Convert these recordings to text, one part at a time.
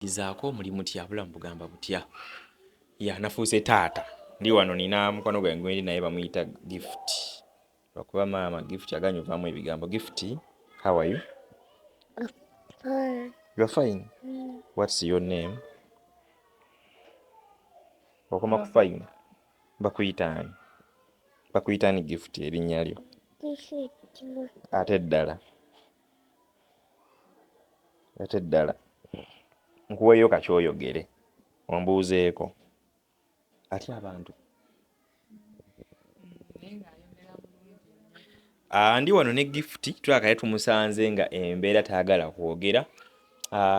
Izaako mulimu tya bulamu bugamba butya ya nafuuse taata ndi wano nina mukwano gwange gwendi naye bamuyita Gift lwakuba maama Gift aganyuvaamu ebigambo. Gift, how are you? Fine. You are fine. What's your name? Okoma ku fine bakuyitaani bakuyitaani Gift erinnya lyo ate ddala nkuweeyo kakyoyogere ombuuzeeko ati abantu ndi wano ne Gift twakale tumusanze nga embeera taagala kwogera.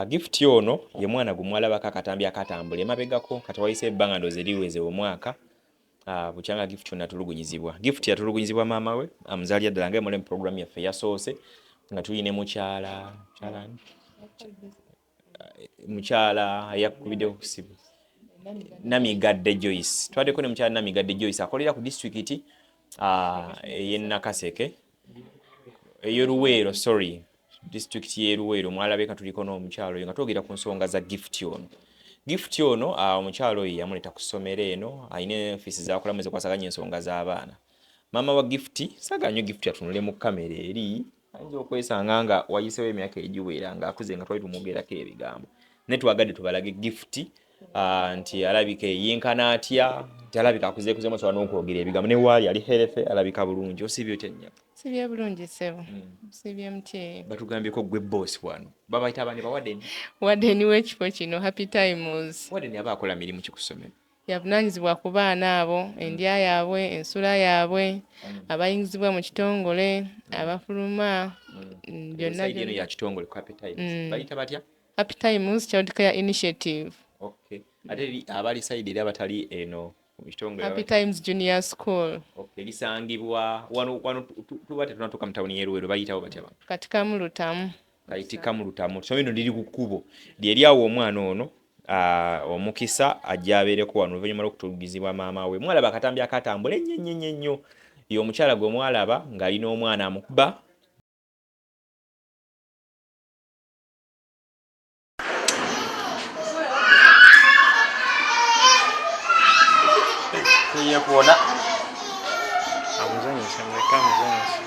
Gift ono ye mwana gwe mwalabako akatambi akatambula emabegako kati wayise ebbanga ndoozi eriweze omwaka. Bukyanga Gift ono atulugunyizibwa. Gift yatulugunyizibwa maama we amuzaalira ddala nga mule mu programu yaffe yasoose nga tuyine mukyala yakubidde okusibu Namigadde Joyce. Twaddeko ne mukyala Namigadde Joyce akolera ku disitulikiti ey'e Nakaseke ey'Oluweero, sorry, disitulikiti y'e Luweero. Mwalabeka tuliko n'omukyalo oyo nga twogera ku nsonga za Gift ono. Gift ono omukyalo oyo yamuleeta ku ssomero eno, alina ofiisi z'akolamu ezikwasaganya ensonga z'abaana. Maama wa Gift saagala nnyo Gift atunule mu kamera eri, ayinza okwesanga nga wayiseewo emyaka egiwera nga akuze nga twali tumwogerako ebigambo. Ne twagadde tubalage Gift nti alabika yenkana atya, nti alabika akuzeekuzeemu asobola n'okwogera ebigambo. Ne waali ali healthy, alabika bulungi. Osibye otya nnyabo? Sibye bulungi ssebo. Sibye mutye. Batugambyeko gwe boss wano. Babayita abandi bawadeni? Wadeni w'ekifo kino, Happy Times. Wadeni aba akola mirimu ki ku ssomero? Yavunaanyizibwa ku baana abo, endya yaabwe, ensula yaabwe, abayingizibwa mu kitongole, abafuluma, byonna eno ya kitongole ku Happy Times. Bayita batya? Happy Times Child Care Initiative. Okay. Ate abali side eri abatali eno mu kitongole Happy Times Junior School. Okay. Lisangibwa wano tuba tetunatuuka mu tawuni y'e Luweero bayitawo batya bano? Katika mu Lutamu. Kayitika mu Lutamu. Ssomero lino liri ku kkubo lyeri awo omwana ono omukisa ajja abeereko wano oluvannyuma lw'okutulugizibwa maama we. Mwalaba akatambi akatambula ennyo ye omukyala gwe mwalaba ng'alina omwana amukuba kuona amuzanyisa mweka amuzanyisa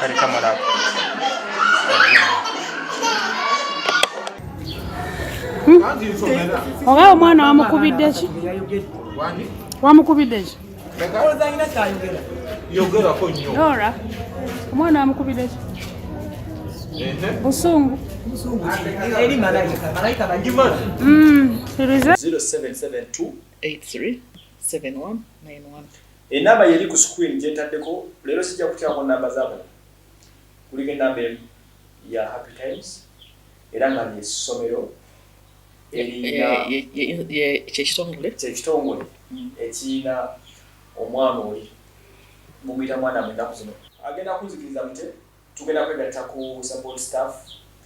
kali kamera oba omwana wamukubidde ki? Wamukubidde ki? yogerako nnyo. Ora omwana wamukubidde ki? Busungu eri malayika bagimana. 0772837191. Enamba yeri ku screen gyentaddeko leero sijja kutyako namba zaabo. Kuliko enamba ya Happy Times era nga y'essomero erina kyekitongole ekiina omwana oli mumuyita mwana mwennaku zino agenda kunzikiriza mute tugenda kwegatta ku support staff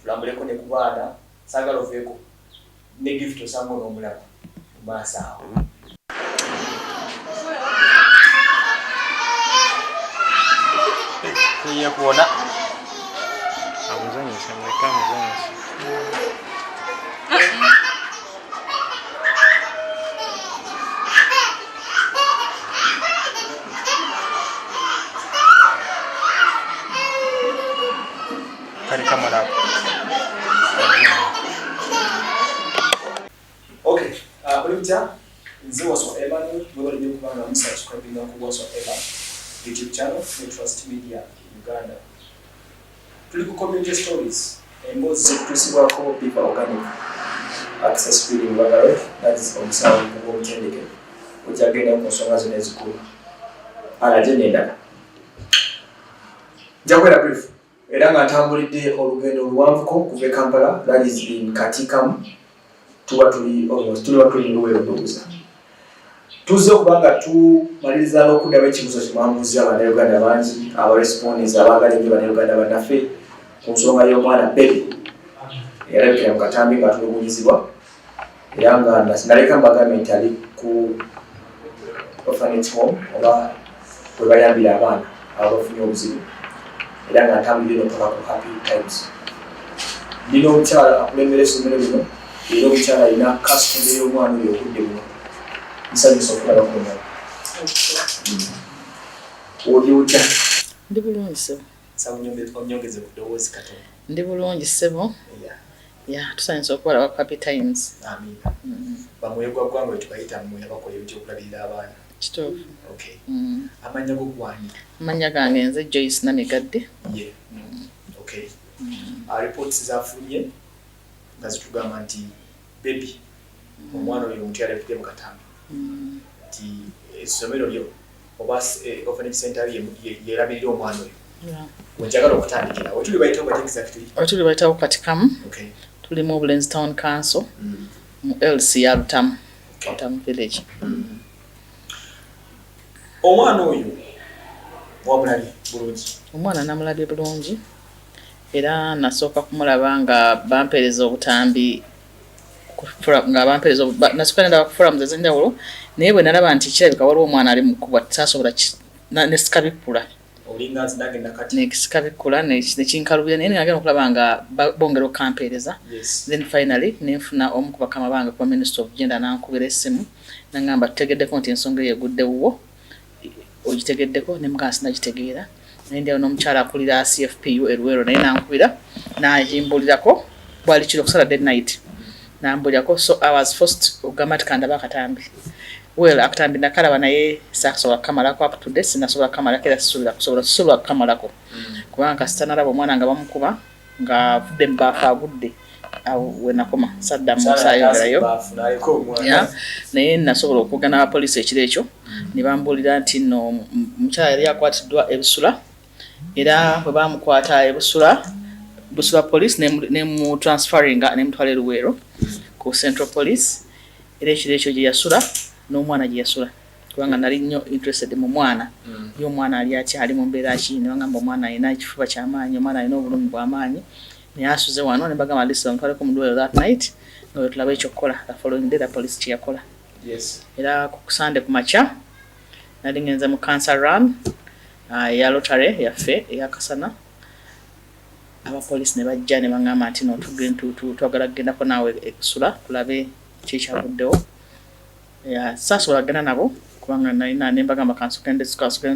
tulambuleko ne ku baana saagala oveeko ne Gift osanga n'omulaba mu maaso awo. tuyiye kuona amuzanyisa mweka amuzanyisa kali kamera. Okay, kulimta nze waswa Emmanuel mwebali nyo kubanga musubscribinga ku waswa Eva YouTube channel ne Trust Media Uganda. Tuli ku community stories emboozi z'okutuusibwako Biba Organic Access Feeding Bagalo, that is omusawo w'omutendeke ojja genda ku nsonga zino ezikulu alate n'endala. Nja kwera brief era nga ntambulidde olugendo oluwanvuko kuva e Kampala, that is in Katikamu, tuba tuli Luweero ndowooza. Tuzze okuba nga tumaliriza n'okuddamu ekibuuzo kye mwambuuza Bannayuganda bangi abarespondes abaagala ennyo Bannayuganda bannaffe ku nsonga y'omwana Baby eyalabikira mu katambi ng'atulugunyizibwa era nga naleka mbagambe nti ali ku orphanage home oba bwe bayambira abaana abafunye obuzibu era nga ntambulire notoka ku Happy Times. Ndina omukyala akulembera essomero lino era omukyala alina kasitende y'omwana oyo okudde buno nsanyusa okulaba kumwana. Oli otya? Ndi bulungi ssebo. Onyongeze ku ddoboozi katono. Ndi bulungi ssebo. Tusanyusa okubalaba ku Happy Times. Amiina. Bamwegwa ggwanga bwe tubayita mmwe abakola ebyokulabirira abaana. Kituufu. Okay. Amannya go gwani? Amannya gange nze Joyce Namigadde. Yeah. Okay. Reports zafunye nga zitugamba nti baby omwana oyo omuntu yalekudde mu Katambi nti essomero lyo oba orphanage center yerabirira omwana oyo. Wenjagala okutandikira wetuli bayitawo kati exactly? Wetuli bayitawo kati kamu. Okay. Tuli mu Bulenzi Town Council mu LC ya Lutamu. Lutamu Village. Omwana oyo wamulabye bulungi? Omwana namulabye bulungi era nasooka kumulaba nga bampeereza obutambi nga bampeereza nasooka ndaba kufulamu zezenjawulo naye bwe nalaba nti kirabika waliwo omwana ali mukuba tasobola nesikabikkula nekisikabikkula nekinkalubira naye nagenda okulaba nga bongera okampeereza. Then finally nenfuna omu ku bakama bange kuba Minister of Gender nankubira essimu nangamba tutegeddeko nti ensonga eyo eguddewo ogitegeddeko ne mugansi nagitegeera naye ndiawo n'omukyala akulira CFPU Eruwero naye nankubira najimbulirako bwali kiro ku Saturday night nambulirako. So I was forced okugamba ti kandaba akatambi. Well, akatambi nakalaba naye saakusobola kukamalako up to date sinasobola kukamalako era sisobola kukamalako kubanga kasita nalaba omwana nga bamukuba nga avudde mu baafu agudde awo wenakoma saddamu saayongerayo naye nasobola okugana abapoliisi ekiro ekyo ne bambuulira nti nno omukyala yali akwatiddwa ebusula era bwe bamukwata ebusula police ne mu transferringa ne mutwala Eruwero ku Central Police era ekiro ekyo gye yasula n'omwana gye yasula kubanga nali nnyo interested mu mwana y'omwana ali atya ali mu mbeera ki ne bangamba omwana alina ekifuba ky'amaanyi omwana alina obulumi bw'amaanyi naye asuze wano ne bagamba lisa bamutwaleko mu ddwaliro that night nga tulaba ekyokukola the following day the police kye yakola. Era ku Sunday ku makya nali ngenze mu cancer run ya lotare yaffe eyakasana abapoliisi ne bajja ne bangamba nti no twagala kugendako naawe ekusula tulabe kikyavuddewo. Saasobola kugenda nabo kubanga nalina ne mbagamba kansugende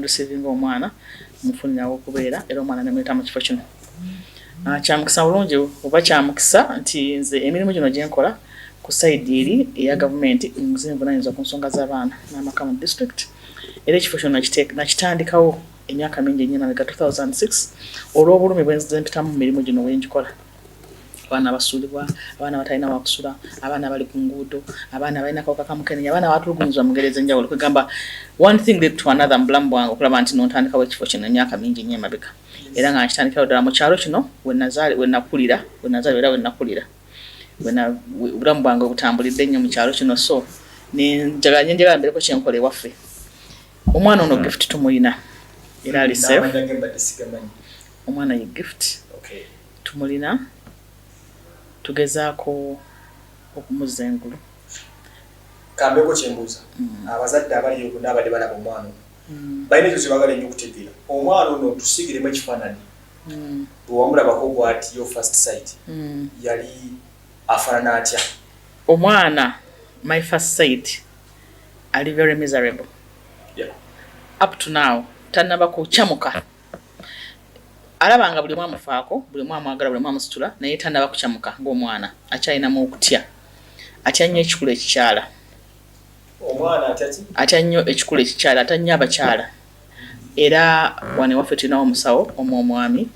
receiving omwana mufunirawo okubeera era omwana ne mweta mu kifo kino. Kyamukisa bulungi oba kyamukisa nti nze emirimu gino gye nkola ku side eri eya gavumenti nze nvunanyizibwa ku nsonga z'abaana n'amaka mu district era ekifo kino nakitandikawo emyaka mingi ennyo emabega 2006 olw'obulumi bwe nze mpitamu mu mirimu gino bwe ngikola. Abaana abasuulibwa, abaana batalina wakusula, abaana bali ku nguudo, abaana balina kawuka ka mukenenya, abaana batulugunyizibwa mu ngeri ez'enjawulo. Kwegamba one thing led to another mu bulamu bwange okulaba nti nontandikawo ekifo kino emyaka mingi nnyo emabega era nga nkitandikawo ddala mu kyalo kino we nakulira obulamu bwange butambulidde nnyo mu kyalo kino. So njagala mbereko kyenkola ewaffe. Omwana ono gift tumulina era ali safe. Omwana ye gift tumulina tugezaako okumuzza engulu. Kambeko kyembuuza abazadde abali yonna abadde balaba omwana balina ekyo kyebagala ennyo okutegeera omwana ono tusigiremu ekifaananyi bwe wamulabako bw'ati yo first sight yali afaanana atya? Omwana my first sight ali very miserable up to now tannaba kukyamuka. Alabanga buli mwamu faako, buli mwamu agala, buli mwamu situla, naye tannaba kukyamuka ng'omwana akyalinamu okutya. Atya nnyo ekikulu ekikyala. Omwana atyaki? Atya nnyo ekikulu ekikyala, atya nnyo abakyala. Era wano ewaffe tulinawo omusawo omwami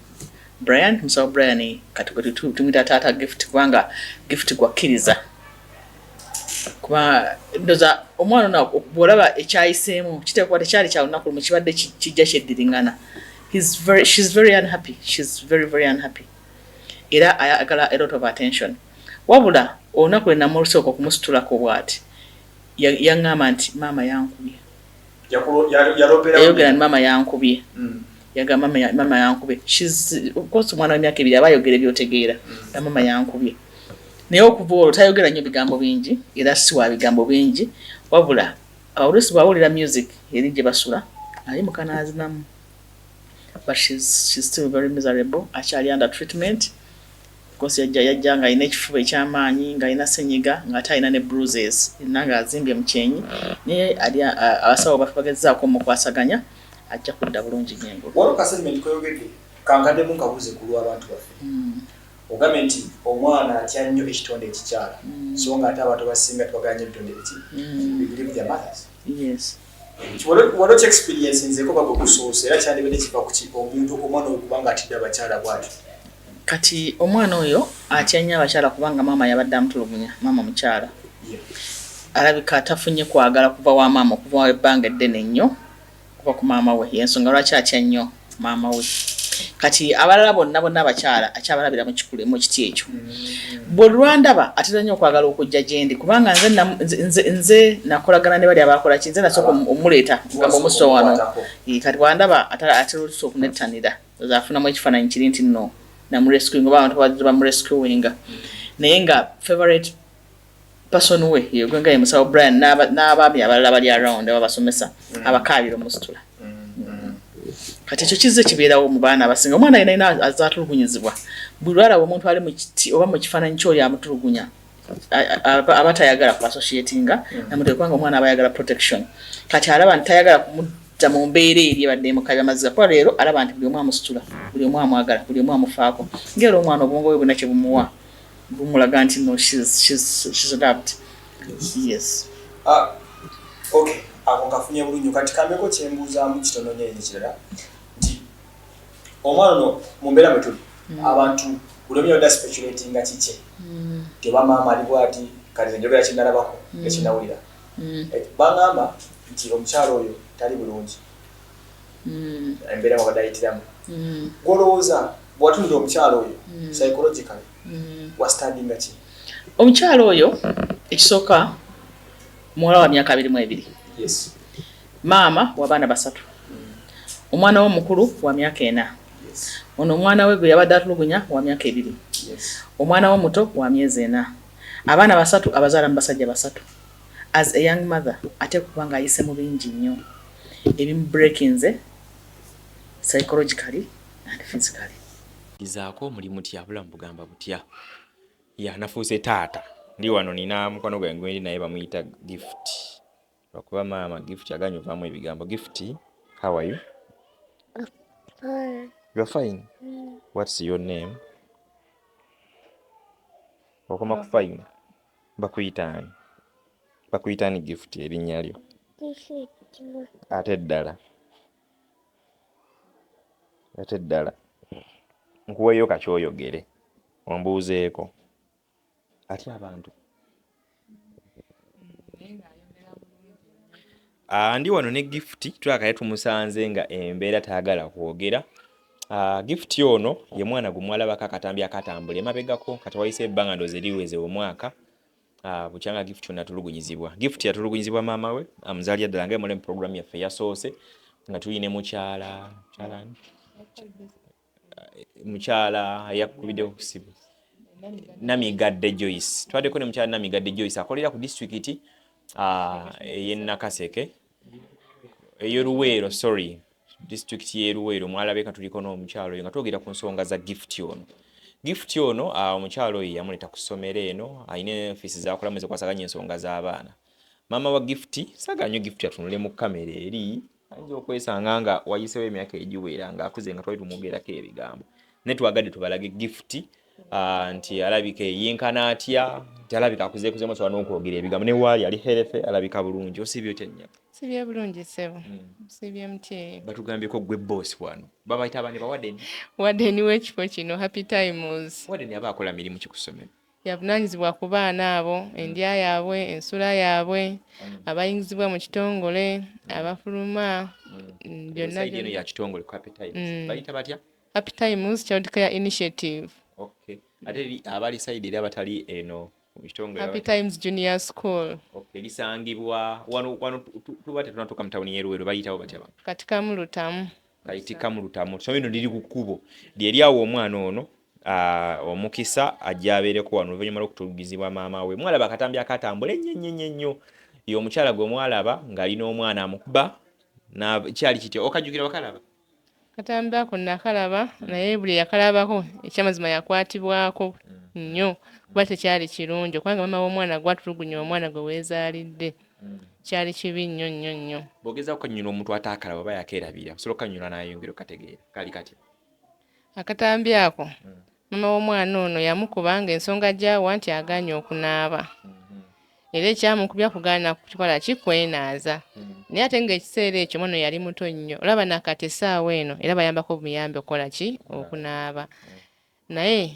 Brian, musawo Brian kati tumuyita taata gift kubanga gift gwakkiriza. Kuba ndoza omwana ono bw'olaba ekyayiseemu kiteekwa kuba tekyali kya lunaku lumu kibadde kijja kyeddiringana. She's very unhappy. She's very, very unhappy. Era ayagala a lot of attention. Wabula olunaku lwe namusooka okumusitulako bw'ati yaŋŋamba nti maama yankubye. Yayogera nti maama yankubye. Yagamba maama yankubye. Of course omwana w'emyaka 2 aba ayogera ebyotegeera. Maama yankubye. naye okuva olwo tayogera nnyo bigambo bingi era si wa bigambo bingi wabula oluusi bw'awulira music eri gye basula ayimuka n'azinamu but she's still very miserable akyali under treatment because yajja nga alina ekifuba ekyamaanyi ng'alina senyiga ng'ate alina ne bruises era ng'azimbye mu kyenyi naye abasawo bagezzaako mukwasaganya ajja kudda bulungi nnyo waliwo kaserimenti koyogedde kankaddemu nkabuuze ku lw'abantu baffe ogambye nti omwana atya nnyo ekitonde ekikyala so nga ate abantu basinga tebaganya ebitonde bibiri bya mothers. Yes. Waliwo ki experience nzeeko bagwe kusoose era kyandibadde kiva ku omuntu omwana oyo kubanga atidde abakyala bw'atyo. Kati omwana oyo atya nnyo abakyala kubanga maama yabadde amutulugunya maama mukyala. Alabika tafunye kwagala kuva wa maama okuva ebbanga eddene nnyo kuva ku maama we y'ensonga lwaki atya nnyo maama we. Kati abalala bonna abakyala akyabalabira mu kiti ekyo. Bwe lwandaba atera nnyo okwagala okujja gyendi kubanga nze nakolagana ne bali abakola ki nze nasooka omuleeta ngamba omuso wano. Kati bwandaba atera okunettanira afunamu ekifaananyi kiri nti nno namurescuing oba abantu bamurescuinga naye nga favorite person we yegwenga ye musawo Brian n'abaami abalala bali around abasomesa abakaabira omusitula. Kati ekyo kizze kibeerawo mu baana abasinga omwana yenna azaatulugunyizibwa buli lwalaba omuntu ali mu kiti oba mu kifaananyi ky'oyo amutulugunya abatayagala ku associatinga namuteeka kubanga omwana abayagala protection kati alaba nti tayagala kumutta mu mbeera eri ebadde emukabya amaziga kuba leero alaba nti buli omu amusitula buli omu amwagala buli omu amufaako ng'era omwana obwongo bwe bwonna kye bumuwa bumulaga nti no she's adapted. Yes. Okay. Ako kafunye bulungi kati kameko kyembuuzaamu kitono nnyo ekirala nti omwana ono mu mbeera mwe tuli abantu buli omu yodda speculatinga kike teba maama ali bw'ati kati njogera kinalabako ekinawulira baŋŋamba nti omukyalo oyo tali bulungi embeera mwabadde ayitiramu gw'olowooza bw'atunira omukyalo oyo psychologically wastandinga ki omukyalo oyo ekisooka muwala wa myaka 22. Yes. Maama w'abaana 3. Omwana we mukulu wa myaka 4. Yes. Ono omwana we gwe yabadde atulugunya wa myaka 2. Yes. Omwana we muto wa myezi 4. Abaana 3 abazaala mu basajja 3. As a young mother ate kubanga ayise mu bingi nnyo ebimu breakinze psychologically and physically. Izaako mulimu tya bulamu bugamba butya nafuuse taata ndi wano nina mukwano gwange gwendi naye bamuyita Gift. Lwakuba maama Gift aganya ovaamu ebigambo. Gift, how are you? Fine. You're fine? What's your name? Okoma ku fine. Bakuyitaani. Bakuyitaani Gift erinnya lyo. Ate ddala. Nkuweeyo kakyoyogere. Ombuuzeeko. Ati abantu. Ndi wano ne Gift twakale tumusanze nga embeera tayagala kwogera. Gift ono ye mwana gwe mwalabako akatambi akatambula emabegako kati wayise ebbanga ndoozi liweze omwaka. Bukyanga Gift ono atulugunyizibwa. Gift yatulugunyizibwa maama we amuzaalira ddala nga mu program yaffe yasoose nga tuyine mukyala yakubiddeho kusibu Namigadde Joyce. Twaddeko ne mukyala Namigadde Joyce akolera ku district y'e Nakaseke ey'Oluweero district y'e Luweero mwalabeka tuliko n'omukyalo oyo nga twogera ku nsonga za Gift ono. Gift ono omukyalo oyo yamuleta ku ssomero eno ayina feesi zakolamu ezikwasaganya ensonga z'abaana. Maama wa Gift saagala nnyo Gift atunule mu kamera eri ayinza okwesanga nga wayisewo emyaka egiwera ng'akuze nga twali tumugerako ebigambo. Ne twagadde tubalage Gift nti alabika yenkana atya nti alabika akuzeekuzeemu asobola n'okwogera ebigambo ne waali ali herefe alabika bulungi. Osibye otya nnyabo? Sibye bulungi ssebo. Sibye mutye. Batugambyeko gwe boss wano. Babayita abaani ba Warden. Warden w'ekifo kino Happy Times. Warden aba akola mirimu ki ku ssomero? Yavunaanyizibwa ku baana abo, endya yaabwe, ensula yaabwe, abayingizibwa mu kitongole, abafuluma, byonna Saidi eno ya kitongole ku Happy Times. Bayita batya? Happy Times Child Care Initiative. Okay. Ate abali saidi eri abatali eno mu kitongole. Happy Times Junior School. Okay. Lisangibwa wano tuba tetunatuuka mu tawuni y'e Luweero bayitawo batya bantu? Katika mu Lutamu. Kayitika mu Lutamu. Ssomero liri ku kkubo lyeri awo omwana ono omukisa ajja abeereko wano oluvannyuma lw'okutulugizibwa maama we. Mwalaba akatambi akatambula ennyo ye omukyala gwe mwalaba ng'alina omwana amukuba kyali kityo okajjukira wakalaba katambi ako nakalaba naye buli yakalabako ekyamazima yakwatibwako nnyo kuba tekyali kirungi kubanga maama w'omwana gwatulugunya omwana gwe weezaalidde kyali kibi nnyo. bw'ogezaako kannyula omuntu ataakalaba oba yakeerabira osobola okukanyula n'ayongera okategeera kali katya akatambi ako maama w'omwana ono yamukuba ng'ensonga gy'awa nti agaanye okunaaba era ekyamukubya kugaana kukikola kikwenaaza naye ate ng'ekiseera ekyo mwana yali muto nnyo olaba nakati essaawa eno era bayambako bumuyambe okukola ki okunaaba naye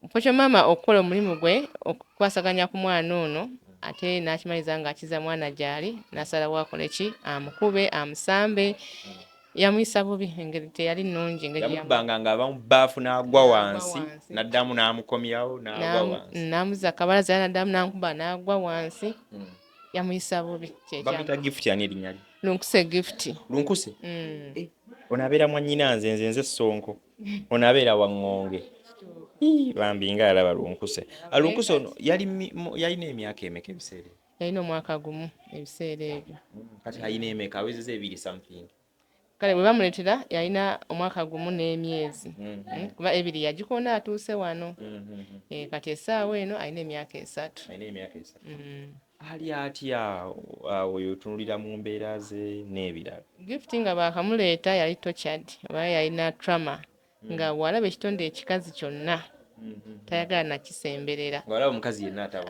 mpokyo maama okukola omulimu gwe okukwasaganya ku mwana ono ate n'akimaliza ng'akiza mwana gy'ali n'asalawo akole ki amukube amusambe yamuyisa bubi engeri teyali nnungi yamubbanga ng'ava mu bbaafu n'agwa wansi n'addamu n'amukomyawo n'agwa wansi n'amuza akabalaza era n'addamu n'amukuba n'agwa wansi yamuyisa bubi bamuyita gift ani erinnya lye lunkuse gift lunkuse ono abeera mwannyina nze Ssonko ono abeera waŋŋonge bambi nga alaba lunkuse lunkuse ono yalina emyaka emeka ebiseera yalina omwaka gumu ebiseera ebyo kati alina emeka awezeza 2 something kale bwe bamuleetera yalina omwaka gumu n'emyezi kuba 2 yagikoona atuuse wano kati essaawa eno alina emyaka 3 ali atya oyo otunulira mu mbeera ze n'ebirala gift nga baakamuleeta yali tochad oba yalina trauma nga bw'alaba ekitonde ekikazi kyonna tayagala nakisemberera ng'alaba omukazi yenna atawa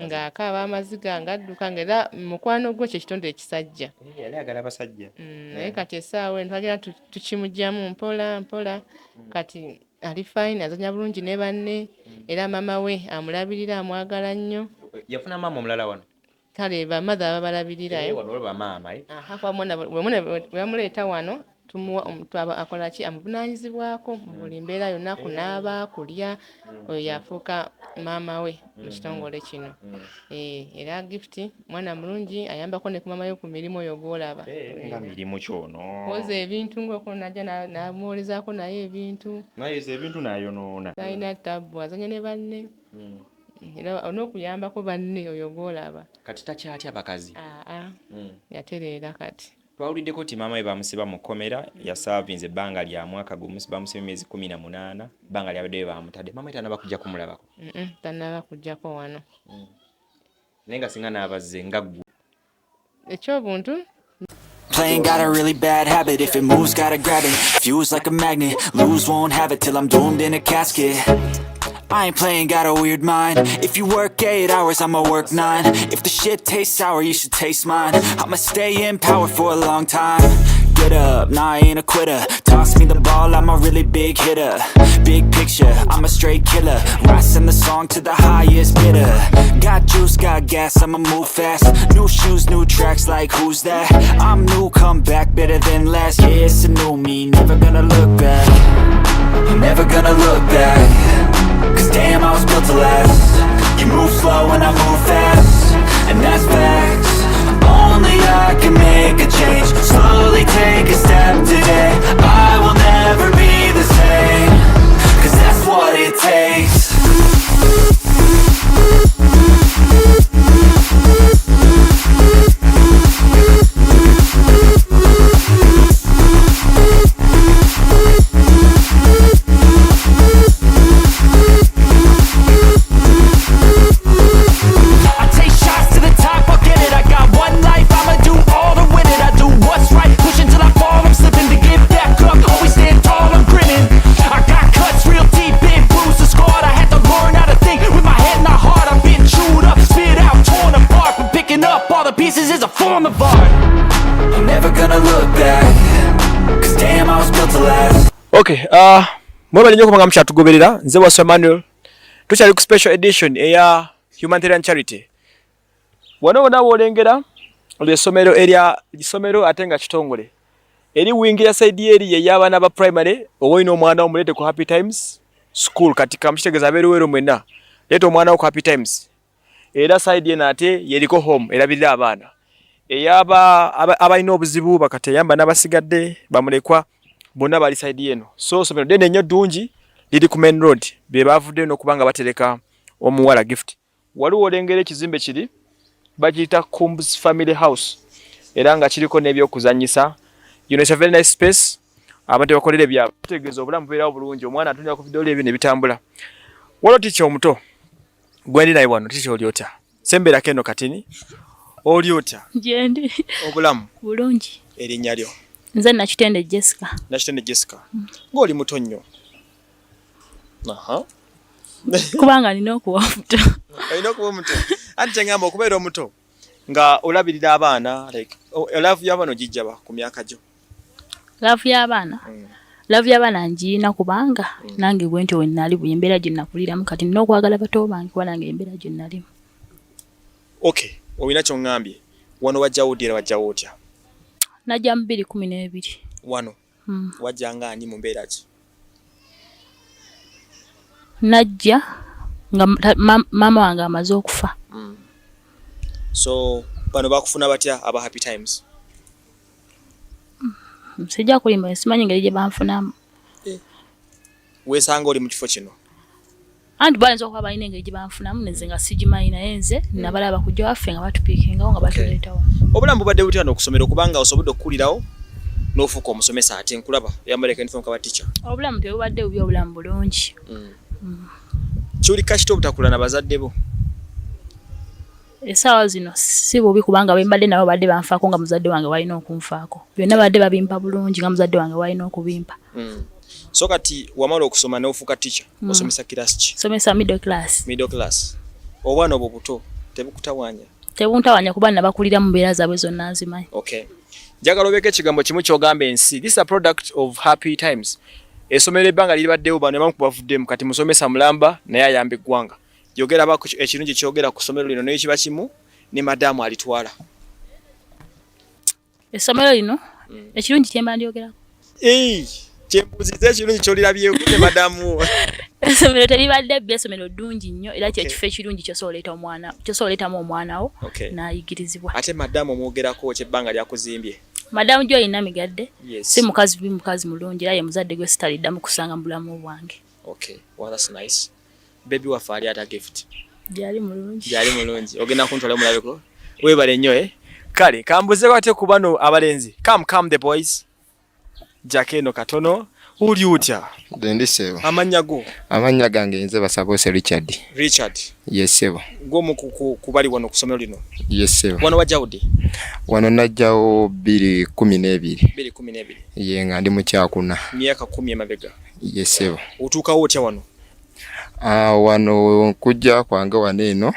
ng'akaaba amaziga ng'adduka ng'era mukwano gwe kye kitonde ekisajja yali agala abasajja naye kati essaawa eno twagera tukimugyamu mpola kati ali fine azanya bulungi ne banne era maama we amulabirira amwagala nnyo yafuna maama omulala wano kale bamaze ababalabirira wano bamaama bwe bamuleeta wano tumuwa omuntu akola ki amuvunaanyizibwako mu buli mbeera yonna kunaaba kulya oyo yafuuka maama we mu kitongole kino era gift mwana mulungi ayambako ne ku maama we ku mirimu oyo gw'olaba nga mirimu kyono kwoza ebintu ng'okuno najja n'amuwolezaako naye ebintu n'ayonoona talina tabbu azanya ne banne era on'okuyambako banne oyo gw'olaba kati takyatya bakazi yatereera kati twawuliddeko nti maama we bamusiba mu kkomera yasaavinze ebbanga lya mwaka gumu bamusiba emyezi 18 ebbanga lyabadde we bamutadde maama we tanaba kujja kumulabako tanaba kujjako wano naye nga singa n'abazze nga ggwe ekyobuntu Playing got a really bad habit. If it moves, gotta grab it. Fuse like a magnet. Lose, won't have it till I'm doomed in a casket. I ain't playing, got a weird mind. If you work 8 hours, I'ma work 9. If the shit tastes sour, you should taste mine. I'ma stay in power for a long time. Get up, nah, I ain't a quitter. Toss me the ball, I'm a really big hitter. Big picture, I'm a straight killer. Rising the song to the highest bidder. Got juice, got gas, I'ma move fast. New shoes, new tracks, like who's that? I'm new, come back, better than last. Yeah, it's a new me, never gonna look back. I'm never gonna look back. Cause damn, I was built to last. You move slow and I move fast, and that's facts. Only I can make a change. Slowly take a step today. I will never be the same. Cause that's what it takes. Okay, mwebale nnyo kubanga mukyatugoberera. Nze waswa Emmanuel. Tukyali ku special edition eya Humanitarian Charity. Wano wona wolengera olw'essomero isomero ate nga kitongole. Eri wingi ya side eri y'abaana ba primary owoyina omwana omulete ku Happy Times School katika mkitegeza abeeruwero mwenna. Leeta omwana wo ku Happy Times. Era side ye nate yeriko home erabirira abaana. Abalina obuzibu bakateyamba n'abasigadde bamulekwa bonna bali side yeno. So somero dene nnyo ddungi liri ku main road be bavudde n'okubanga batereka omuwala gift. Waliwo olengera ekizimbe kiri bagiyita Combs Family House era nga kiriko n'ebyokuzanyisa. You know, it's a very nice space. Abantu bakolera bya kutegeeza obulamu bubeerawo bulungi. Omwana atunira ku video ebyo ne bitambula. Waliwo ticha omuto gwendi naye wano ticha olyota sembera keno katini olyota Jendi obulamu bulungi. Erinnya lyo? Nze Nakitende Jessica. Nakitende Jessica. Ng'oli muto nnyo. Aha. Kubanga nina okuwa omuto. Olina okuba omuto. Anti kyengamba okubeera omuto nga olabirira abaana like laavu y'abaana ogijja ba ku myaka gyo? Laavu y'abaana? Laavu y'abaana ngiina kubanga nange bwe ntyo we nnali bwe embeera gye nakuliramu kati nina okwagala bato bange kuba nange embeera gye nnalimu. Okay, olina ky'oŋŋambye. Wano wajjawo ddi era wajjawo otya? Najja mu 2012. Wano wajjanga ani mu mbeera ki? Najja nga maama wange amaze okufa. So bano bakufuna batya aba Happy Times? Sijja kulimba simanyi ngeri gye banfunamu. Weesanga oli mu kifo kino? Anti balinza okuba balina engeri gye banfunamu nze nga sigimanyi naye nze nabalaba kujja waffe nga batupiikingawo nga batuleetawo. Obulamu bubadde butya n'okusomera okubanga osobodde okukulirawo n'ofuuka omusomesa ate nkulaba yambaleka uniform kaba teacher? Obulamu tebubadde bubi, obulamu bulungi. Kyoli kashito obutakula na bazadde bo? Essaawa zino si bubi kubanga bwe mbadde nabo badde banfaako nga muzadde wange walina okunfaako. Byonna badde babimpa bulungi nga muzadde wange walina okubimpa. So kati wamala okusoma n'ofuuka teacher osomesa kirasi ki? Somesa middle class. Middle class. Obwana obwo buto tebukutawanya? Tebuntawanya kuba nabakulira mu mbeera zaabwe zonna nzimanyi. Okay. Njagala obeeko ekigambo kimu ky'ogamba ensi. This is a product of Happy Times. Essomero ebbanga liribaddewo bano abamu kubavuddemu kati musomesa mulamba naye ayamba eggwanga. Yogera bako ekirungi kyogera ku ssomero lino naye kiba kimu ne madamu alitwala. Essomero lino ekirungi kyemba ndyogerako. Kyembuziza ekirungi kyolirabyeko ne madamu. Essomero teribadde bbe essomero ddungi nnyo era kyekifo ekirungi kyosoboleetamu omwana wo n'ayigirizibwa. Ate madamu omwogerako kyebbanga lyakuzimbye? Madamu Joy Namigadde si mukazi mulungi era ye muzadde gwe sitaliddamu kusanga mu bulamu bwange. Okay, well that's nice. Baby waffe ali ata gift? Gyali mulungi. Gyali mulungi. Ogenda kuntwala mulabeko? Weebale nnyo Kale kambuzeeko ate ku bano abalenzi. Come the boys. Jakeno katono. Uli utya? Dendi sebo. Amannya go? Amannya gange nze Basabose Richard. Richard. Yes sebo. Gomu kubali wano ku ssomero lino? Yes sebo. Wano wajjawo ddi? Wano najjawo 2012. 2012. Ye nga ndi mu kyakuna. Myaka 10 emabega. Yes sebo. Otuukawo otya wano? Wano kujja kwange wano eno.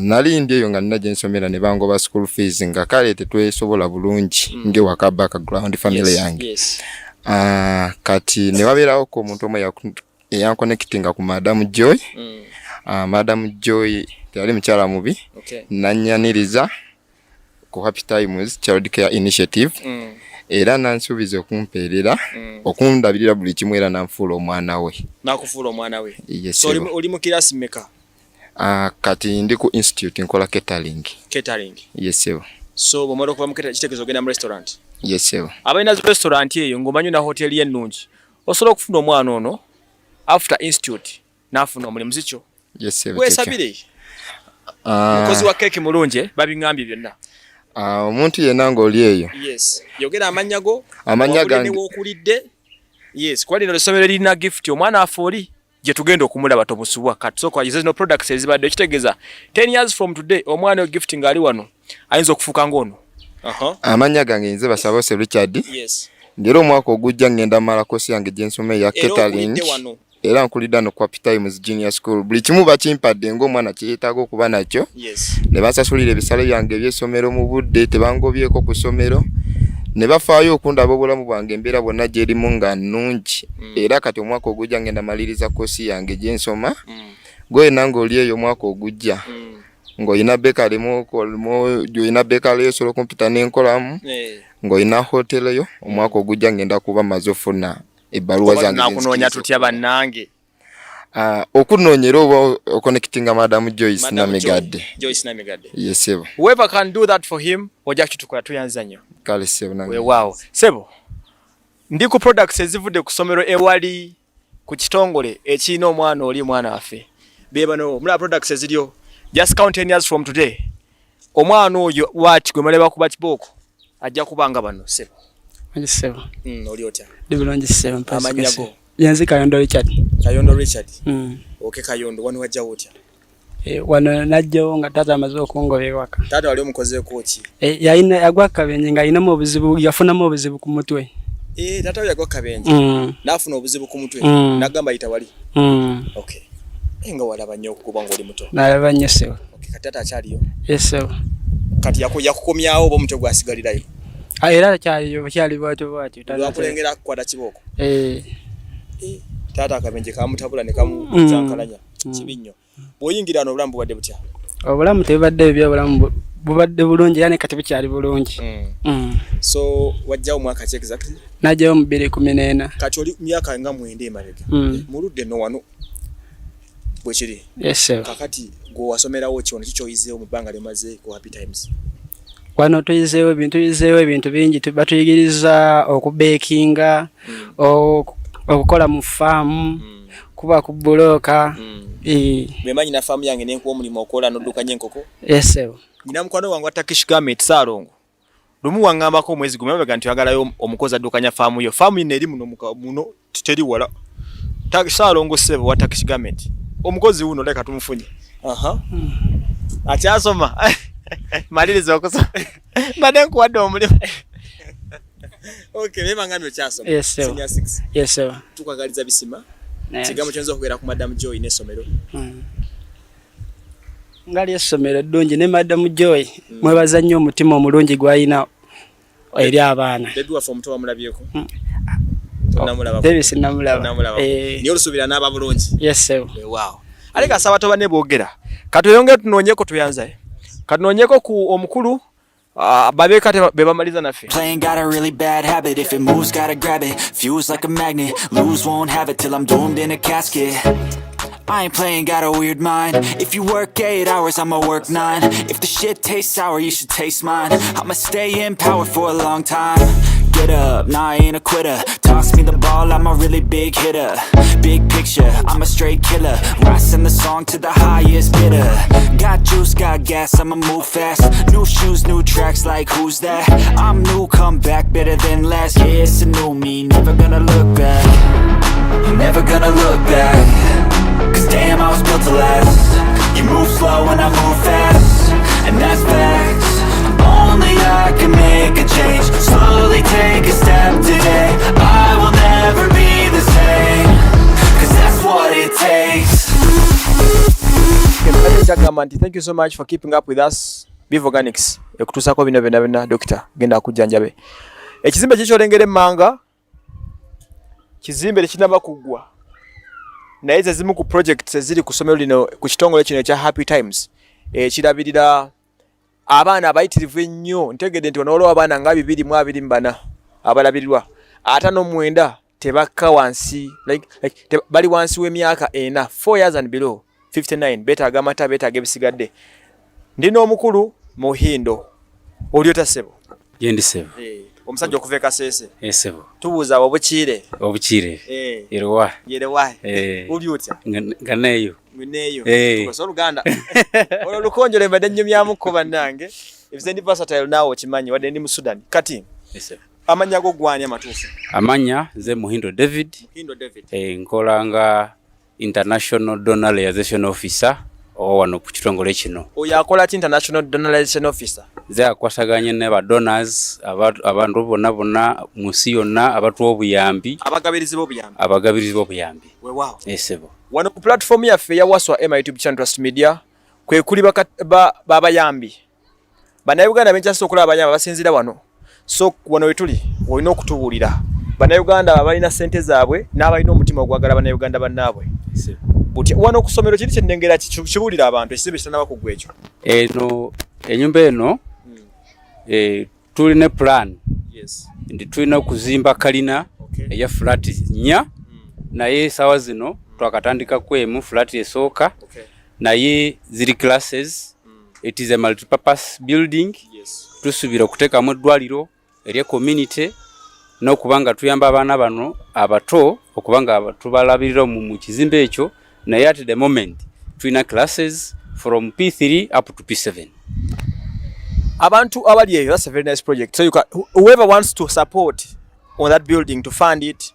Nali ndi eyo nga nina gye nsomera ne bangoba school fees nga kale tetwesobola bulungi nge waka background family yange. Yes. Kati ne wabeerawo ko omuntu omu eyanconnectinga ku Madam Joy. Madam Joy teyali mukyala mubi. Nannyaniriza ku Happy Times Child Care Initiative. Era nansuubiza okumpeerera okundabirira buli kimu era nanfuula omwana we. Nakufuula omwana we? Yes. So oli mu kirasi mmeka? Kati ndi ku institute nkola catering. Catering? Yes sir. So bw'omala okuva mu catering kitegeeza ogenda mu restaurant? Yes sir. Abalina restaurant eyo ng'omanyi na hoteli ennungi osobola okufuna omwana ono after institute n'afuna omulimu zikyo? Yes sir. Weesabire? Mukozi wa keeki mulungi babiŋŋambye byonna. Omuntu yenna ng'oli eyo. Yes. Yogera amannya go? Amanya gange. W'okulidde? Yes. Kuba lino essomero lirina gift omwana afe oli gye tugenda okumulaba tomusubwa kati so kwa zino products ezibadde ekitegeeza 10 years from today omwana gift ngali wano ayinza okufuuka ng'ono. Amanya gange nze Basabose Richard. Yes. Ndero omwaka ogujja ngenda mala kosi yange gye nsoma ya catering. Era nkulidda no Happy Times Junior School. Buli kimu bakimpadde ng'omwana kyetaaga okuba nakyo. Yes. Ne basasulira ebisale byange eby'essomero mu budde tebangobyeko ku ssomero. Ne bafaayo okundaba obulamu bwange embeera bwonna gyerimu nga nnungi. Era kati omwaka ogujja ngenda maliriza kosi yange gye nsoma. Gwe nange oli eyo omwaka ogujja. Ng'olina bakery olina bakery osobola okumputa n'enkolamu. Ng'olina hotel yo omwaka ogujja ngenda kuba maze ofuna ebbaluwa zange. Nakunoonya tutya bannange? Okunoonyera oba oconnectinga Madam Joyce Namigadde. Joyce Namigadde. Yes sebo. Whoever can do that for him ojja kitukola tuyanza nnyo. Kale sebo nange. Wow. Sebo. Ndi ku products ezivudde ku ssomero ewali ku kitongole ekirina omwana oli mwana waffe be bano mula products eziryo just count 10 years from today omwana oyo wati gwe maleba kuba kibooko ajja kubanga bano sebo Onji sebo oli otya dibulonji sebo mpasi amanyago yanzi Kayondo Richard okay Kayondo wano wajja otya wano najjawo nga taata amaze okungobera ewaka taata wali omukozeeko ki yalina yagwa kabenje nga alinamu obuzibu yafunamu obuzibu ku mutwe taata we yagwa kabenje n'afuna obuzibu ku mutwe n'agamba yitawali okay nga walaba nnyo okukuba ng'oli muto nalaba nnyo sebo okay kati taata akyaliyo sebo kati yakukomyawo oba omutwe gwasigalirayo era kyali bwatyo lwakulengera kukwata kibooko taata akabenje kamutabula ne kamuzankalanya kibi nnyo bw'oyingira wano obulamu bubadde butya obulamu tebubadde bibya obulamu bubadde bulungi yani kati bukyali bulungi so wajjawo mwaka ki exactly najjawo mu 2014 kati oli myaka nga 9 emabega muludde no wano bwekiri kakati gwe wasomerawo kyono kikyoyizeewo mu bbanga lyemaze ku Happy Times wano tuyizeewo ebintu bingi batuyigiriza okubekinga okukola mu faamu kuba ku buloka bemanyi na faamu yange nenkuwa omulimu okola n'oddukanya enkoko nyina mukwano wange wa Turkish Garment Saalongo lumu waŋŋambako omwezi gumu emabega nti oyagalayo omukozi addukanya faamu yo faamu yino eri muno teri wala Saalongo Sebo wa Turkish Garment omukozi wuno leka tumufunye akyasoma maliriza okusoma mbadde nkuwadde omulimu okay mema ngamyo kyasoma senior 6 tukwagaliza bisima kigambo kyonza okubeera ku Madam Joy n'essomero ngali essomero ddungi ne Madam Joy mwebaza nnyo omutima omulungi gwayina eri abaana bebi waffe omuto wamulabyeko Davis namulaba niyo olusubira n'aba bulungi wow aleka asaba tobane boogera katuyonge tunoonyeko tuyanza katunoonyeko ku omukulu babeka bebamaliza naffe Playing got a really bad habit. If it moves, gotta grab it. Fuse like a magnet. Lose, won't have it till I'm doomed in a casket. I ain't playing, got a weird mind. If you work 8 hours, I'ma work 9. If the shit tastes sour, you should taste mine. I'ma stay in power for a long time. Get up, nah, I ain't a quitter. Toss me the ball, I'm a really big hitter. Big picture, I'm a straight killer. Rising the song to the highest bidder. Got juice, got gas, I'ma move fast. New shoes, new tracks, like who's that? I'm new, come back, better than last. Yeah, it's a new me, never gonna look back. Never gonna look back. Cause damn, I was built to last. You move slow and I move fast. And that's facts. Only I can make a change. Slowly take a step today. I will never be the same. Cause that's what it takes. Thank you so much for keeping up with us. Beef Organics. Ekutusako bino byonna Dr. Genda kujjanjabe. Ekizimbe ky'olengera emmanga kizimbe tekinaba kuggwa. Naye zimu ku projects eziri ku ssomero lino ku kitongole kino ekya Happy Times kirabirira abaana abayitirivu ennyo ntegedde nti wano abaana nga 224 abalabirirwa 59 tebakka wansi bali wansi w'emyaka 4 years and below 59 betaaga amata betaaga ebisigadde ndina omukulu Muhindo oliota Sebo yendi Sebo omusajja okuva Kasese Sebo tubuuza obukiire yerewa oliota nganeyo tukosa Oluganda olwo lukonjole mbadde nnyumyamu ko bannange if any versatile nawo okimanyi wadde ndi mu Sudan kati amanya go gwani amatuufu amanya nze Muhindo David nkolanga International Donor Realization Officer wano ku kitongole kino oyo akola ki International Donor Realization Officer ze akwasaganye ne ba donors abantu bonna mu nsi yonna abatuwa obuyambi abagabirizi b'obuyambi weewaawo Sebo wano ku platform yaffe ya Waswa YouTube channel Trust Media kwe kuli babayambi bannayuganda benkyasa okulaba abayambi basinzira wano so wano wetuli olina okutubuulira bannayuganda abalina ssente zaabwe n'abalina omutima ogwagala bannayuganda bannaabwe wano ku ssomero kiri kyennengera kibuulira abantu ekizimbe kitanaba kuggwa ekyo eno ennyumba eno tulina plan nti tulina okuzimba kalina eya flat 4 naye sawa zino twakatandika kwemu flat esooka naye ziri classes it is a multipurpose building tusubira okuteekamu eddwaliro erya community n'okubanga tuyamba abaana bano abato okubanga tubalabirira mu kizimbe ekyo naye at the moment tulina classes from P3 up to P7. Abantu abali eyo, that's a very nice project. So you can, whoever wants to support on that building to fund it,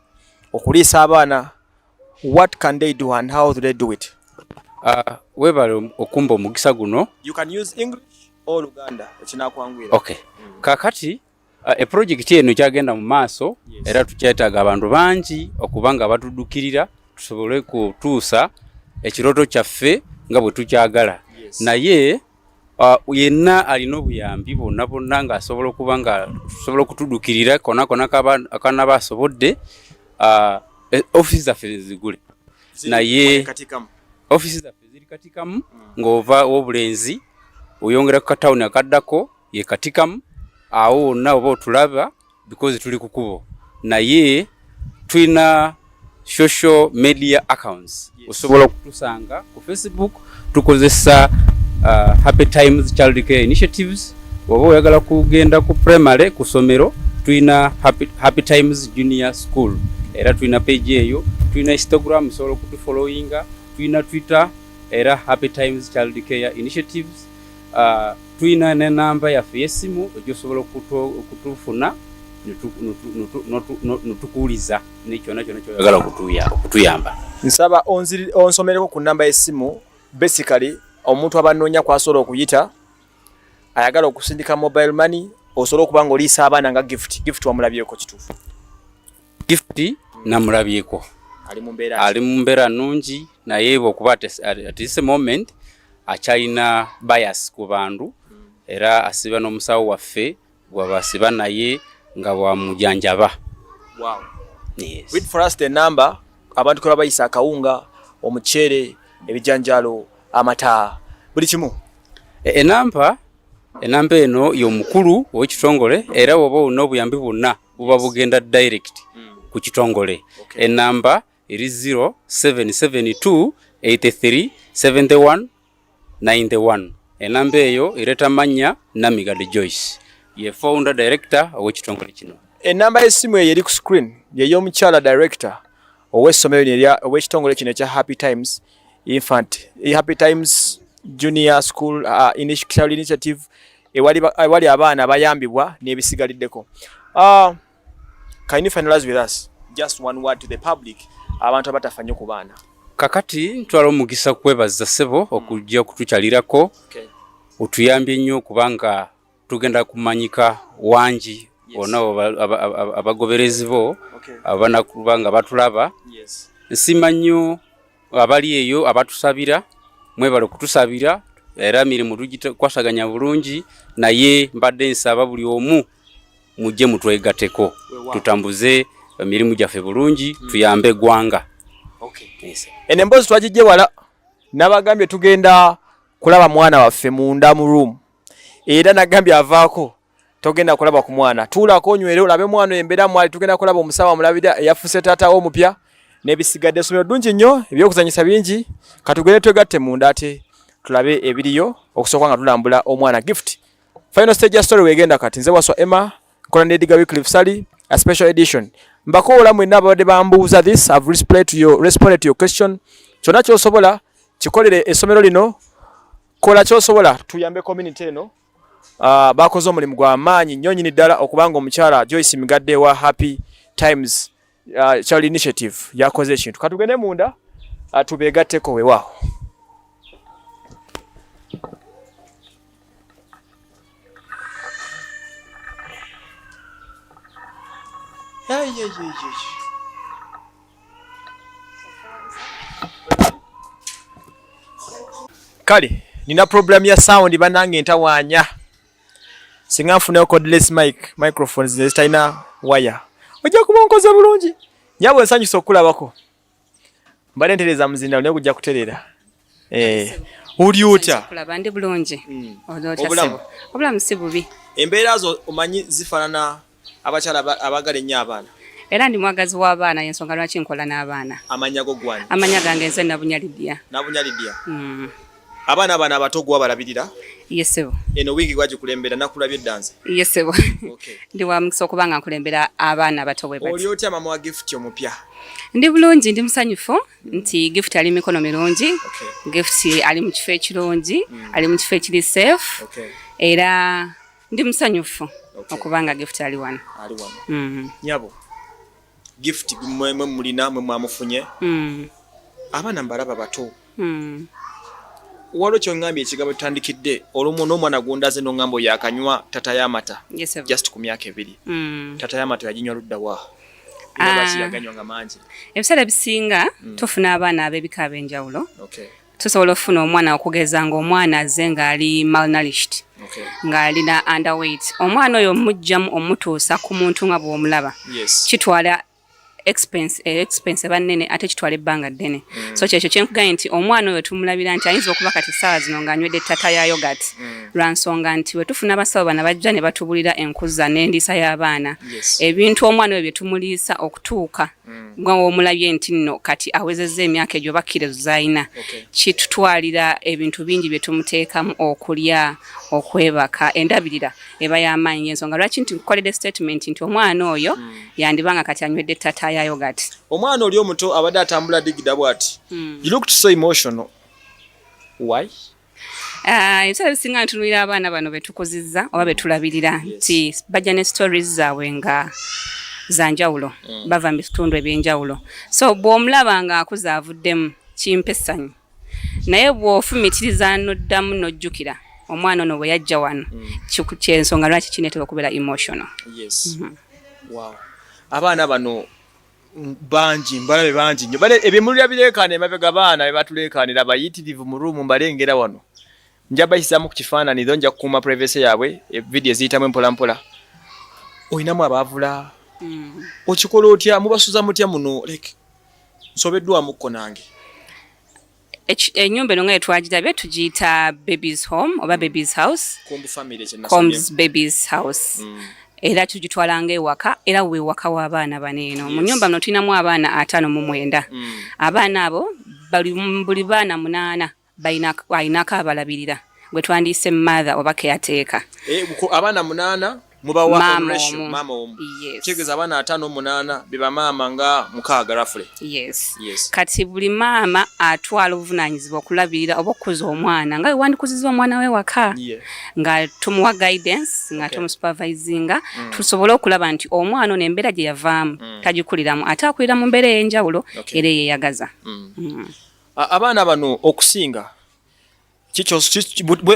okuliisa abaana, what can they do and how do they do it? Webale okumba omugisa guno. You can use English or Luganda. Ekinakwangwira. Okay. Kakati a project eno kyagenda mu maaso era tukyetaaga abantu bangi okubanga batudukirira tusobole kutuusa ekiroto kyaffe nga bwe tukyagala. Naye yenna alina obuyambi bonna bonna nga asobola okuba nga tusobola okutudukirira kona akana basobodde office zaffe zigule. Naye office zaffe ziri katikamu ng'ova w'obulenzi oyongera ku katawuni akaddako ye katikamu awo wonna oba otulaba because tuli ku kkubo. Naye tulina social media accounts. Osobola okutusanga ku Facebook tukozesa Happy Times Child Care Initiatives. Oba oyagala kugenda ku primary ku somero tulina Happy Times Junior School. Era tulina page eyo, tulina Instagram osobola okutufollowinga, tulina Twitter era Happy Times Child Care Initiatives. Tulina ne namba ya yesimu egyosobola okutufuna nutukuuliza n'ekyona kyona kyoyagala okutuyamba. Nsaba onsomereko ku namba yesimu. Basically omuntu abanoonya kwasobola okuyita ayagala okusindika mobile money osobola okuba nga oliisa abaana nga gift wamulabyeko kituufu. Gift namulabyeko ali mu mbeera nnungi naye bw'okuba at this moment akyalina bias ku bantu era asiba n'omusawo waffe bw'abasiba naye nga bwamujanjaba. Wow. Yes. Read for us the number abantu kwe bayisa akawunga omucere ebijanjalo amata buli kimu. Enamba eno y'omukulu w'ekitongole era bw'oba olina obuyambi bwonna buba bugenda direct ku kitongole. Enamba eri 0772 83 71 91. Enamba eyo ereta manya Namigadde Joyce ye founder director ow'ekitongole kino. Enamba y'essimu eyo eri ku screen ye y'omukyala director ow'essomero ow'ekitongole kino ekya Happy Times Happy Times Junior School Child Initiative ewali abaana bayambibwa n'ebisigalideko. Can you finalize with us just one word to the public abantu abatafanye ku baana? Kakati ntwala omugisa kwebaza ssebo okujja okutukyalirako. Otuyambye nnyo kubanga tugenda kumanyika wangi bona abagoberezi bo abana kubanga batulaba. Nsima nnyo abali eyo abatusabira mwebale kutusabira era mirimu tugikwasaganya bulungi naye mbadde nsaba buli omu mujje mutwegateko tutambuze emirimu gyaffe bulungi tuyambe eggwanga. Emboozi twagijje wala nabagambye tugenda kulaba mwana waffe munda mu room era nagambye avaako togenda kulaba ku mwana tuulako onywere olabe mwana Embeera mwali tugenda kulaba omusawo amulabira eyafuse taata omupya n'ebisigadde somero ddungi nnyo ebyokuzanyisa bingi katugere twegatte munda ate tulabe ebiriyo okusooka nga tulambula omwana gift. Final stage ya story wegenda kati nze waswa Emma kola ne Edgar Wycliffe Sally a special edition. Mbakoola mwenna abadde bambuuza this. I've responded to your question. Kyonna ky'osobola kikolere essomero lino, kola ky'osobola tuyambe community eno. Bakoze omulimu gwa maanyi nnyo nnyini ddala okubanga omukyala Joyce Migadde wa Happy Times Child Initiative yakoze ekintu. Katugende munda tubeegatteko weewaawo. Kale nina program ya sound banange ntawanya singa nfuneyo cordless microphones zitalina wire ojja kuba nkoze bulungi nyabwe nsanyusa okulabako mbadde ntereza muzindalo naye kujja kuterera uli otya kulaba ndi bulungi obulamu si bubi. Embeera zo omanyi zifaanana abakyala abagala ennyo abaana era ndi mwagazi w'abaana y'ensonga lwaki nkola n'abaana. Amanya go gwani? Amanya gange nze Nabunya Lydia. Nabunya Lydia. Abaana bana abato gwa balabirira. Yesebo. Eno wiki gwagikulembera nakulabye dance. Yesebo. Okay. Ndi wa mukisa okubanga nkulembera abaana abato bwe bati. Oli otya mama wa gift omupya? Ndi bulungi ndi musanyufu nti gift ali mikono mirungi. Gift ali mu kifo ekirungi, ali mu kifo ekiri safe. Era ndi musanyufu okubanga gift ali wano. Ali wano. Nyabo. Gift mwe mulina mwe mwamufunye. Abaana mbalaba bato. Walo kyongambye ekigambo tutandikidde olumu n'omwana gundaze n'ongambo yakanywa tata y'amata. Just ku myaka 2. Tata y'amata yaginywa ludda wa. Yaganywa nga mangi. Ebiseera bisinga tufuna abaana ab'ebika ab'enjawulo. Tusobola okufuna omwana okugeza ng'omwana azze ng'ali malnourished. Ng'alina underweight. Omwana oyo mujjamu omutuusa ku muntu nga bw'omulaba. Kitwala expense banene ate kitwala ebbanga ddene. So kyekyo kyenkuganye nti omwana oyo tumulabira nti ayinza okuba kati ssaawa zino ng'anywedde ttata ya yogurt. Lwa nsonga nti we tufuna abasawo bano bajja ne batubulira enkuza n'endiisa y'abaana. Ebintu omwana oyo bye tumuliisa okutuuka nga omulabye nti nno kati awezezza emyaka egyo bakkirizo z'ayina. Kitutwalira ebintu bingi bye tumuteekamu okulya, okwebaka, endabirira eba y'amaanyi y'ensonga. Lwaki nti nkukoledde statement nti omwana oyo yandibanga kati anywedde ttata ya yogurt. Omwana oli omuto abadde atambula digida bw'ati. You looked so emotional. Why? Ebiseera bisinga ntunulira abaana bano betukuzizza oba betulabirira nti bajja ne stories zaabwe nga zanjawulo. Bava mu bitundu ebyenjawulo. So bw'omulaba nga akuze avuddemu kimpa essanyu. Naye bw'ofumitiriza n'oddamu n'ojjukira omwana ono bwe yajja wano kyensonga lwaki kineetera okubeera emotional. Wow. Abaana bano bangi mbalabe bangi nnyo bale ebimulira bireekaana emabega baana be batuleekaanira bayitirivu mu ruumu mbalengera wano nja bayisaamu ku kifaananizo nja kukuuma privacy yaabwe evidiyo eziyitamu empola mpola. Oyinamu abaavula okikola otya mubasuza mutya muno like nsobeddwamukko nange. Ennyumba eno nga yetwagirabye tugiyita babies home oba babies house. Combs babies house. Era tugitwala ng'ewaka era weewaka w'abaana baneeno. Mu nnyumba muno tulinamu abaana 59. Abaana abo buli baana 8 balinako abalabirira gwe twandiise mother oba caretaker. Abaana 8 mubawa mama omu. Kigeza abaana 5 biba maama nga 6 rafule. Yes. Kati buli maama atwala obuvunaanyizibwa okulabirira oba okukuza omwana nga wandikuziza omwana we waka nga tumuwa guidance nga tumusupervisinga tusobole okulaba nti omwana ono embeera gye yavaamu tagikuliramu ate akulira mu mbeera ey'enjawulo era eyeyagaza. Abaana bano okusinga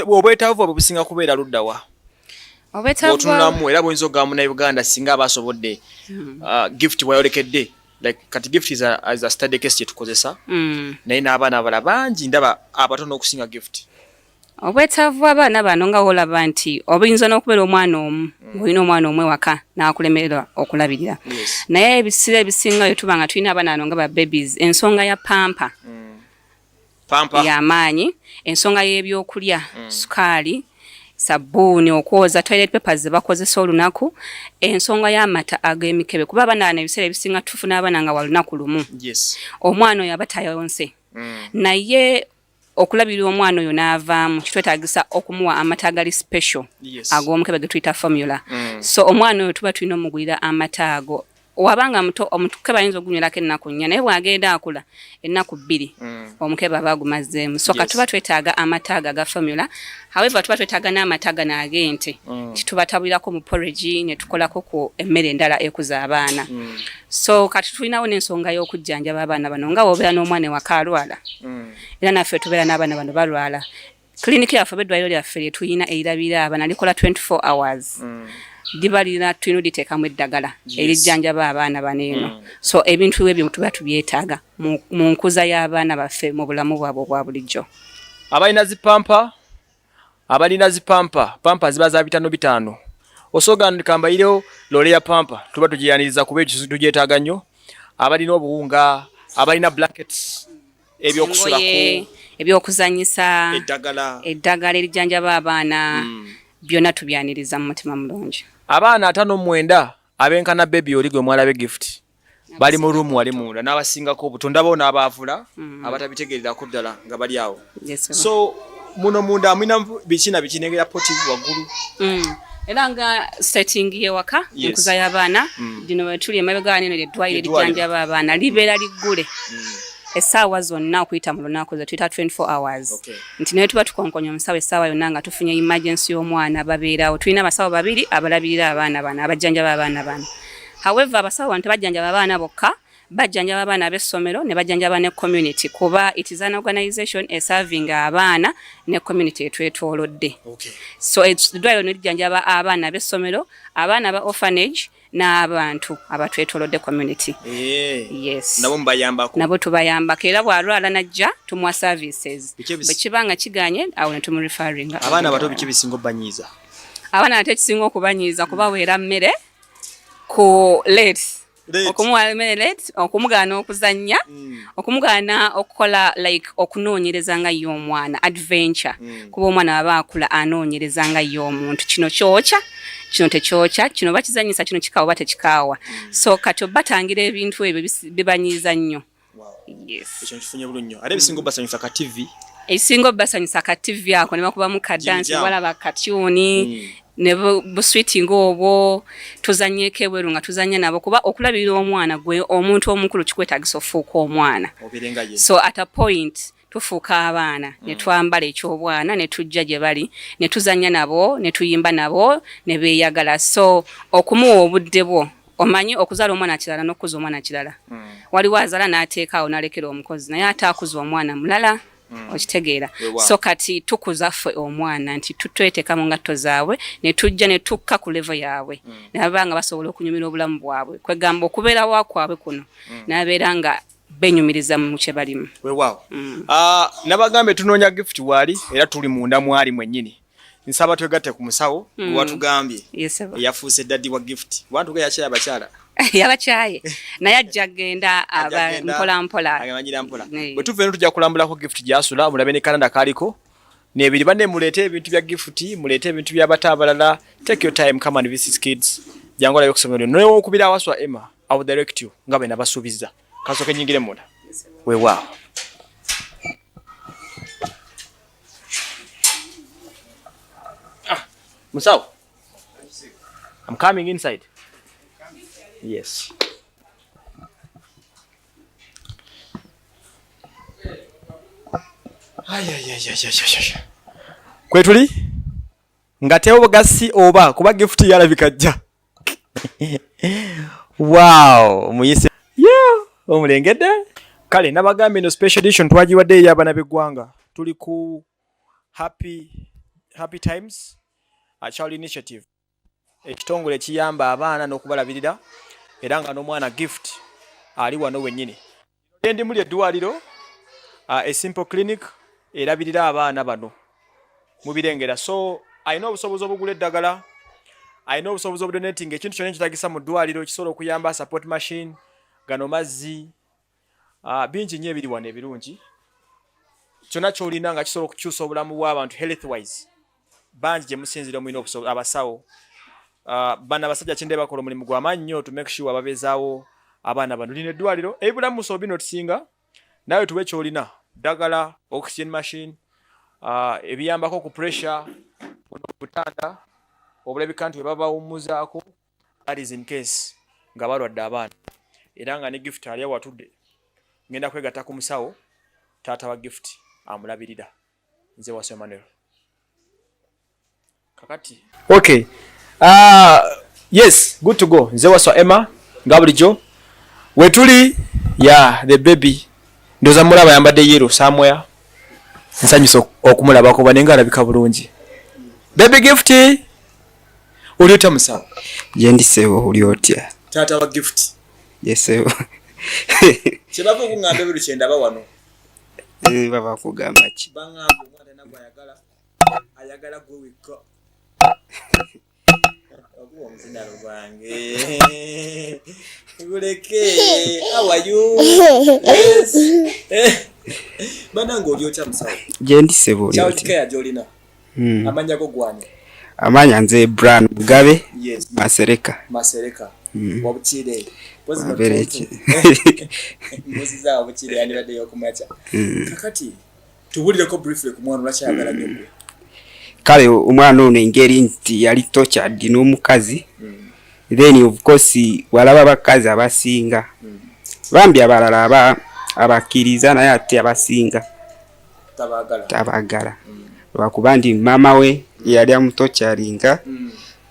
obwetaavu obwo businga kubeera luddawa? Otunulamu era bwinza ogamu na Uganda singa abasobodde gift bwayolekedde like kati gift is a study case kyetukozesa naye n'abaana abala bangi ndaba abatono okusinga gift. Obwetaavu abaana bano nga wolaba nti obuyinza n'okubeera omwana omu ng'olina omwana omwe waka n'akulemererwa okulabirira naye ebisira ebisinga bye tuba nga tulina abaana bano nga ba babies ensonga ya pampa y'amaanyi, ensonga y'ebyokulya sukaali, sabbuuni, okwoza toilet papers ze bakozesa olunaku, ensonga y'amata ag'emikebe kuba abaana bano ebiseera ebisinga tufuna abaana nga walunaku lumu. Omwana oyo aba tayonse naye okulabirira omwana oyo n'avaamu kitwetaagisa okumuwa amata agali special ag'omukebe ge tuyita formula. So omwana oyo tuba tulina omugulira amata ago. Wabanga muto omukebe ayinza ogunywelako ennaku 4 naye bw'agenda akula ennaku 2 omukebe aba agumazeemu. So katuba twetaaga amata ago aga formula. However tuba twetaaga n'amata gano ag'ente tubatabulirako mu porridge ne tukolako ku emmere endala ekuza abaana. So kati tulinawo n'ensonga y'okujjanjaba abaana bano nga bw'obeera n'omwana ewaka alwala era naffe tubeera n'abaana bano balwala. Klinika yaffe beddwaliro lyaffe lye tuyina erirabira abaana likola 24 hours. Dibalina tulina oditeekamu eddagala erijjanjaba abaana baneeno. So ebintu ebyo tuba tubyetaaga mu nkuza y'abaana baffe mu bulamu bwabwe obwa bulijjo. Abalina zipampa ziba za 5 osogandika mbayirewo lole ya pampa tuba tugiyaniriza kuba ekyo tugyetaaga nnyo. Abalina obuwunga, abalina blankets ebyokusulako, ebyokuzanyisa, eddagala erijjanjaba abaana byonna tubyaniriza mu mutima mulungi. Abaana 59 abenkana baby oli gwe mwalabe gift bali mu room wali munda n'abasingako obutunda bo n'abaavula abatabitegererako ddala nga bali awo. So muno munda mwina bichina bichinengera poti wagulu. Era nga setting ye waka enkuza y'abaana dino wetuli emabega nino ly'eddwaliro lijjanjaba abaana libeera liggule essaawa zonna okuyita mu lunaku ze tuyita 24 hours nti naye tuba tukonkonya omusawo essaawa yonna nga tufunye emergency y'omwana babeerawo tulina abasawo babiri abalabirira abaana bano abajjanjaba abaana bano. However abasawo bano tebajjanjaba abaana bokka bajjanjaba abaana ab'essomero ne bajjanjaba ne community kuba it is an organization serving abaana ne community etwetoolodde. So eddwaliro ne lijjanjaba abaana ab'essomero abaana aba orphanage n'abantu abatwetoolodde community. Yes. Nabo tubayambako era bw'alwala najja tumuwa services bwe kibanga kiganye awo ne tumureferringa. Abaana bato biki bisinga obanyiiza? Abaana ate kisinga okubanyiiza kubaweera mmere ku late okumuwa mmere late okumugaana okuzannya okumugaana okukola like okunoonyereza nga ye omwana adventure kuba omwana aba akula anoonyereza nga ye omuntu kino kyokya kino tekyokya kino bakizanyisa kino kikaawa oba tekikaawa so kati batangira ebintu ebyo bibanyiiza nnyo. Yes. Ekyo kifunye bulungi nnyo. Ate ebisinga basanyusa ka TV. Ebisinga basanyusa ka TV ako ne bakubamu ka dance balaba katuuni ne busweeting obwo tuzannyeko ebweru nga tuzanya nabo kuba okulabirira omwana gwe omuntu omukulu kikwetagisa ofuuka omwana. So at a point tufuuka abaana ne twambala ekyobwana ne tujja gye bali ne tuzanya nabo ne tuyimba nabo ne beeyagala. So okumuwa obudde bwo omanyi okuzaala omwana kirala n'okukuza omwana kirala. Waliwo azaala n'ateekaawo n'alekera omukozi naye ate akuza omwana mulala. Okitegeera. So kati tukuza ffe omwana nti tutweteeka mu ngatto zaabwe ne tujja ne tukka ku level yaabwe nabanga basobola okunyumira obulamu bwabwe kwegamba okubeera wakwabwe kuno nabeera nga benyumiriza mu kye balimu. Weewaawo. Nabagambe tunoonya gift wali era tuli munda mwali mwennyini. Nsaba twegatte ku musawo watugambye yafuuse daddi wa gift. Wantu ge yakyaya abakyala. Yabakyaye naye ajja agenda mpola. Bwe tuve tujja kulambulako gift gyasula mulabe ne Canada kaliko n'ebiri banne muleete ebintu bya gift muleete ebintu by'abato abalala. Take your time, come and visit kids. Jangu olabe okusomero naye okubira awaswa Emma I will direct you nga bwe nabasuubiza. Kasooke nyingire munda. Weewaawo. Musawo. I'm coming inside. Yes. Kwetuli ngatewo gasi oba kuba gift yalabika jja. Wow, muyise. Omulengedde. Kale nabagambe no special edition twagiwadde y'abaana b'eggwanga. Tuli ku happy times a child initiative. Ekitongole kiyamba abaana n'okubalabirira era nga n'omwana gift ali wano wennyini. Ndi muli eddwaliro a simple clinic erabirira abaana bano mubirengera. So alina obusobozi obugula eddagala, alina obusobozi obudonating ekintu kyonna ekitagisa mu ddwaliro kisobola okuyamba support machine gano mazzi bingi nnyo ebiri wano ebirungi. Kyonna ky'olina nga kisobola okukyusa obulamu bw'abantu health wise. Bangi gye musinzira mulina obusobozi abasawo. Bana basajja kyende bakola omulimu gw'amaanyi nnyo to make sure ababezaawo abaana bano. Lino eddwaliro ebulamu musobo bino tusinga nawe tuwe ky'olina ddagala oxygen machine ebiyambako ku pressure butanda obulabika nti bwe babawummuzaako that is in case nga balwadde abaana. Era nga ne gift ali awatudde ngenda kwegatta ku musawo taata wa gift amulabirira. Nze Waso Emmanuel kakati. Okay. Yes, good to go. Nze Waso Emma nga bulijjo wetuli the baby ndoza mulaba yambadde yero somewhere. Nsanyusa okumulabako banenga alabika bulungi. Baby gift uliota musawo. Yendisewo uliotya. Taata wa gift. Yesewo. Kibava kungambe bulu kyenda ba wano. Baba kugamba ki. Bangambe omwana nagwa ayagala go wika. Oguwa muzindalo gwange. Uleke. How are you? Yes. Banango uliota musawo. Yendisewo uliotya. Chao kaya jolina. Amanya go gwane. Amanya nze Brand Mugabe. Yes. Masereka. Wabukire. Wabereki. Muziza wabukire yani bade yokumacha. Kakati Tubulireko briefly ku mwana lwakyayagala nnyo gwe. Kale omwana ono engeri nti yali tortured n'omukazi. Then of course walaba abakazi abasinga. Bambi abalala abakkiriza naye ate abasinga tabagala. Lwakuba ndi maama we yali amutocharinga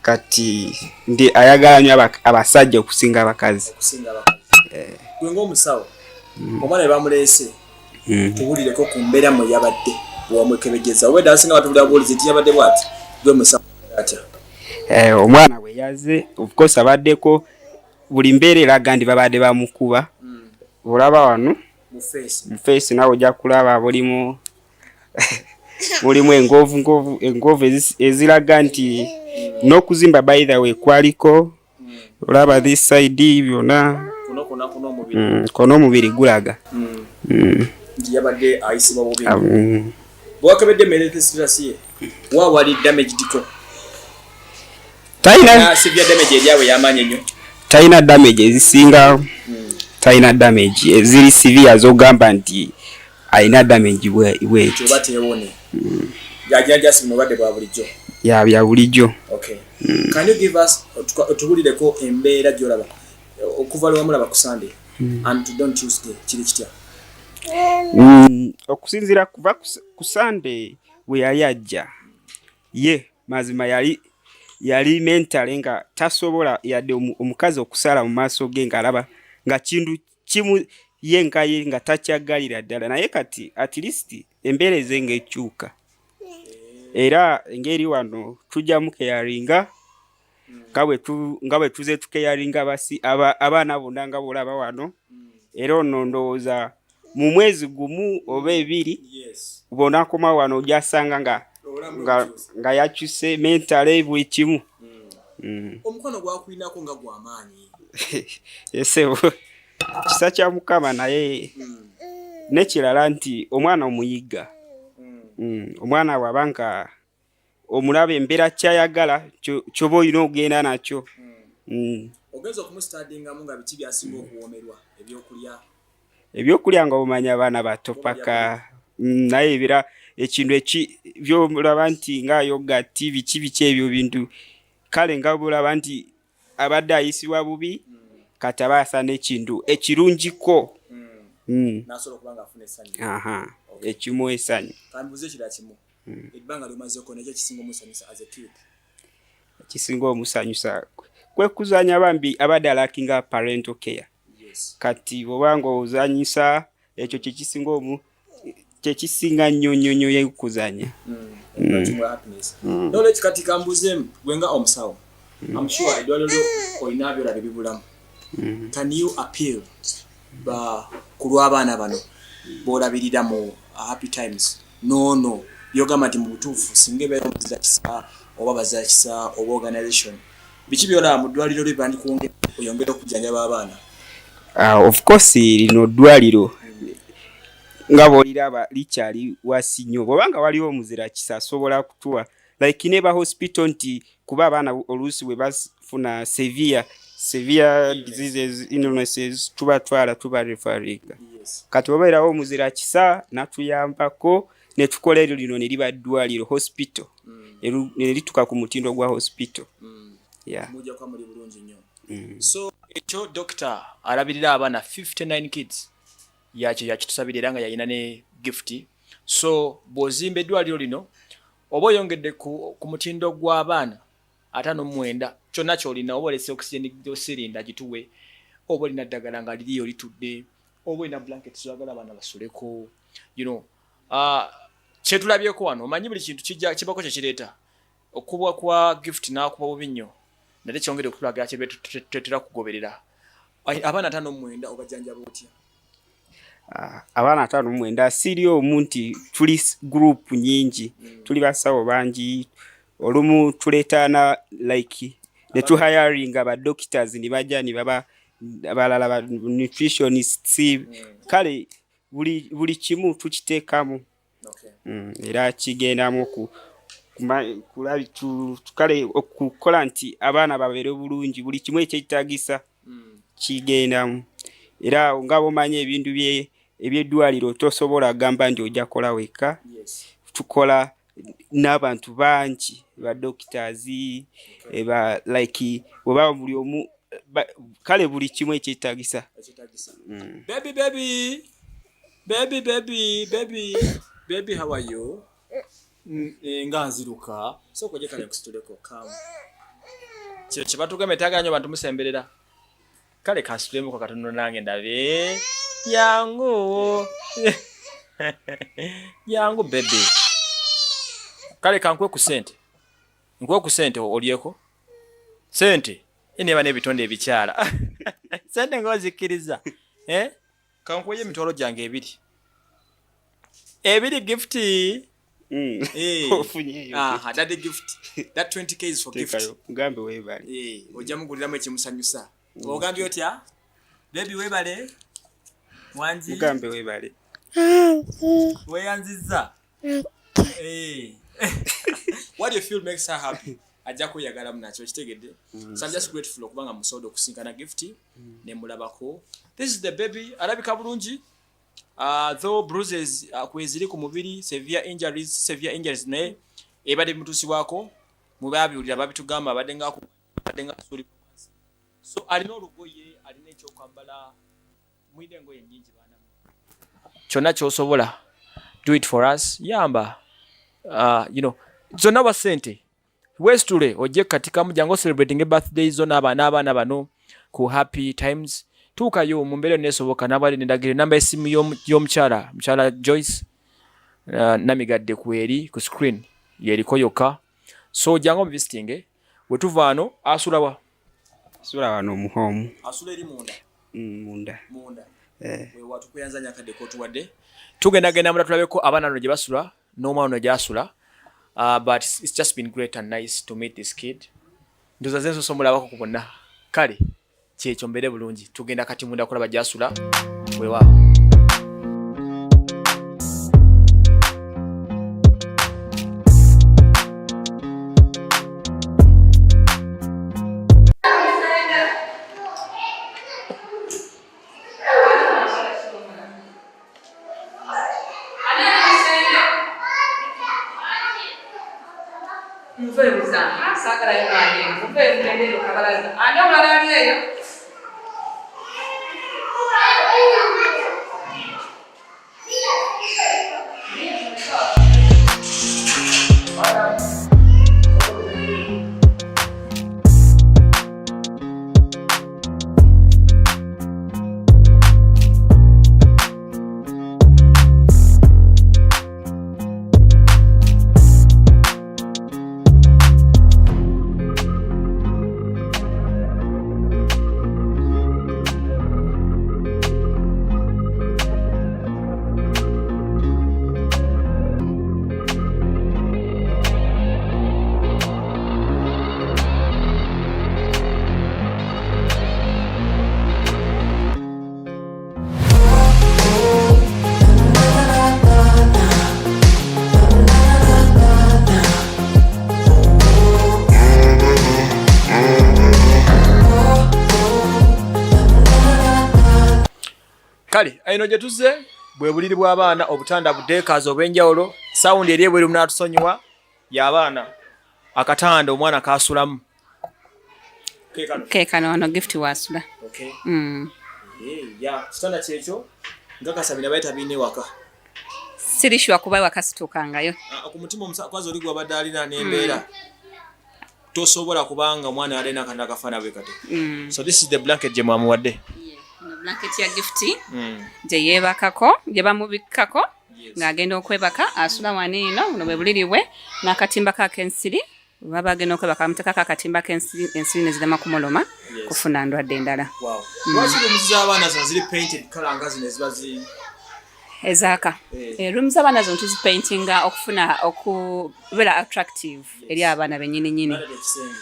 kati ndi ayagala nnyo abasajja okusinga abakazi. Gwe ng'omusawo omwana bamulese tubulireko ku mbeera mwe yabadde bwamwekebejeza obwedda abasinga batubulira buulizi nti yabadde bw'ati gwe musawo atya. Omwana we yaze of course abaddeko buli mbeera eraga ndi babadde bamukuba. Olaba wano mu face nawe ojja kulaba mulimu engovu eziraga nti n'okuzimba by the way kwaliko. Olaba this side byonna kono omubiri gulaga yabadde ayisibwa bubi. Bwakebedde mental stress ye wa wali damage diko taina severe damage eriawe yamanye nnyo. Taina damage ezisinga taina damage eziri severe zogamba nti aina damage bweti batewone jajaja badde bwa bulijjo bya bulijjo. Okay. Can you give us tubulireko embeera gyolaba okuva lwa mulaba ku Sunday and don't Tuesday kiri kitya? Okusinzira kuva ku Sunday we yayajja ye mazima yali mental nga tasobola yadde omukazi okusala mu maaso ge ngalaba nga kindu kimu yenkaye nga takyagalira ddala naye kati at least embeera ezenga ekyuka era engeri wano tujja mukeyaringa nga bwe tuze tukeyaringa abaana bonna nga bolaba wano era ono ndowooza mu mwezi gumu oba ebiri bonakoma wano ojasanga nga yakyuse mentale buli kimu. Omukono gwakulinako nga gw'amaanyi. Esebo kisa kya Mukama naye nekirala nti omwana omuyigga. Omwana wabanga omulaba embeera kyayagala kyoba olina ogenda nakyo. Ogenza okumusitadingamu nga biki byasinga okuwoomerwa ebyokulya nga omanya abaana bato paka naye ebira ekintu byolaba nti nga yogati biki ebyo bintu kale nga bulaba nti abadde ayisibwa bubi kati abaasa n'ekintu ekirungiko nasobola okubanga afuna essanyu. Ekimu essanyu. Kambuze kira kimu ebbanga lyomazeko nekyo kisinga omusanyusa as a kid. Kisinga omusanyusa kwe kuzanya bambi abadde alakinga parental care. Kati bwobanga ozanyisa ekyo kyekisinga nnyo yekuzanya. Knowledge kati kambuze gwenga omusawo. I'm sure eddwaliro olina byolaba bibulamu. Can you appeal kulwa abaana bano bolabirira mu happy times? No byogamba nti mu butuufu singa ebeera omuzira kisa oba bazira kisa oba organization biki byolaba mu ddwaliro libandi oyongera okujjanjaba abaana? Of course lino ddwaliro nga boliraba likyali wasi nnyo bwobanga waliwo omuzira kisa asobola kutuwa like neba hospital nti kuba abaana oluusi bwe bafuna severe diseases illnesses tuba referiga. Kati obairawo omuzira kisa natuyambako netukola eryo lino ne liba ddwaliro hospital ne lituka ku mutindo gwa hospital. Mujja kwa muli bulungi nnyo. So ekyo doctor alabirira abaana 59 kids yakitusabirira nga yayina ne gift. So bw'ozimba eddwaliro lino oba oyongedde ku mutindo gw'abaana 59 kyonna kyolina oba olese oxygen cylinder gituwe oba olina ddagala nga liriyo litudde oba olina blanket zagala abaana basuleko kyetulabyeko wano omanyi buli kintu kibako kyekireeta okubwa kwa gift n'akuba bubi nnyo nate kyongere okutulagira kyetera kugoberera. Abaana 59 obajjanjaba otya? Abaana 59 siri omuntu tuli group nyingi tuli basawo bangi olumu tuleetana like ne tu hiring aba doctors ni bajja ni baba abalala ba nutritionists kale buli kimu tukiteekamu. Era kigendamu kulabi kale okukola nti abaana babeere bulungi buli kimu ekyetagisa kigendamu era nga bomanye ebintu eby'eddwaliro tosobola agamba nti ojja kola weka. Tukola n'abantu bangi ba doctors like oba buli omu kale buli kimu ekyetaagisa. Baby, how are you? Nga nziruka so koje kale kusituleko kam kyo kibatugambe taganyo bantu musemberera kale kasitulemu ko katono nange ndabe yangu yangu baby kale kankwe ku sente nkwe ku sente olieko sente ine bane bitonde ebikyala sente ngozikiriza kankwe ye mitolo jange ebiri gifti that gift that 20k is for gift ngambe webale ojja muguliramu ekimusanyusa ogambye otya baby webale wanji ngambe webale weyanziza what do you feel makes her happy ajja kuyagala munacho kitegedde so I'm just grateful okubanga musodo kusinkana gift ne mulabako this is the baby alabika bulungi. Though bruises kweziri ku mubiri severe injuries ne ebade mutusi wako mubabi ulira babitugamba badenga suri so alino lugoye alina ekyo kwambala mwide ngoye nyingi bana kyonna kyosobola do it for us yamba zonna basente westule ojje katika mujango celebrating birthday zona abana bano ku happy times tukayo mu mbere nesoboka nabali ndagire namba esimu y'omukyala Joyce namigadde kweri ku screen yeriko yoka so jango visiting wetuvano asula wano mu home asula eri munda we watu kuyanzanya kade ko tuwadde tugenda mula tulabeko abana no gye basula no no gyasula but it's just been great and nice to meet this kid ndoza zenso somola bako kubona kale kyekyo mbere bulungi tugenda kati munda kulaba jasula wewa kale ayino gye tuzze bwe buliri bw'abaana obutanda budeekazi obw'enjawulo sound eri ebweru munatusonyiwa y'abaana akatanda omwana kasulamu kekano wano gift wasula kitanda kyekyo nga kasabira bayita biine waka sirishwa kuba wakasitukangayo ku mutima omusakwazi oli gwabadde alina n'embeera tosobola kubanga omwana yalina akanda akafaana bwe kati so this is the blanket gye mwamuwadde blanket ya gifti gye yeebakako gye bamubikkako ng'agenda okwebaka asula wano eno buno bwe buliri bwe n'akatimba kak'ensiri baba agenda okwebaka bamuteekako akatimba k'ensiri ne zirema kumuloma kufuna ndwadde endala. Lwaki rooms z'abaana zino ziri painted kala nga zino eziba zi ezaaka rooms z'abaana zino tuzipaintinga okufuna okubeera attractive eri abaana bennyini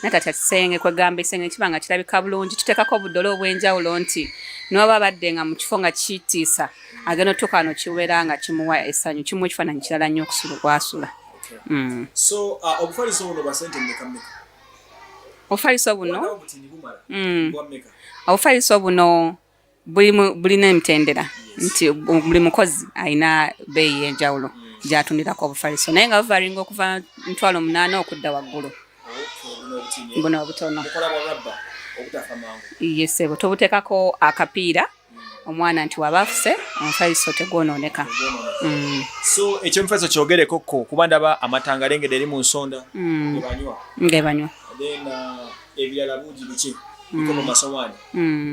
natatya kisenge kwegamba ekisenge kiba nga kirabika bulungi tuteekako obuddole obw'enjawulo nti n'oba badde nga mu kifo nga kiyitiisa agenda otuuka no kiwera nga kimuwa essanyu kimuwa ekifaananyi kirala nnyo okusula kwasula. So obufaliso buno basente mmeka obufaliso buno obufaliso buno bulina emitendera nti buli mukozi alina beeyi enjawulo gy'atundirako obufaliso naye nga buvalinga okuva 8,000 okudda waggulu buno obutono yesebo tobuteekako akapiira omwana nti waba afuse omufaliso tegwonooneka. So ekyomufaliso kyogerekoko kuba ndaba amatanga alengedde eri mu nsonda ngebanywa ebirala bungi biki bikono masowaani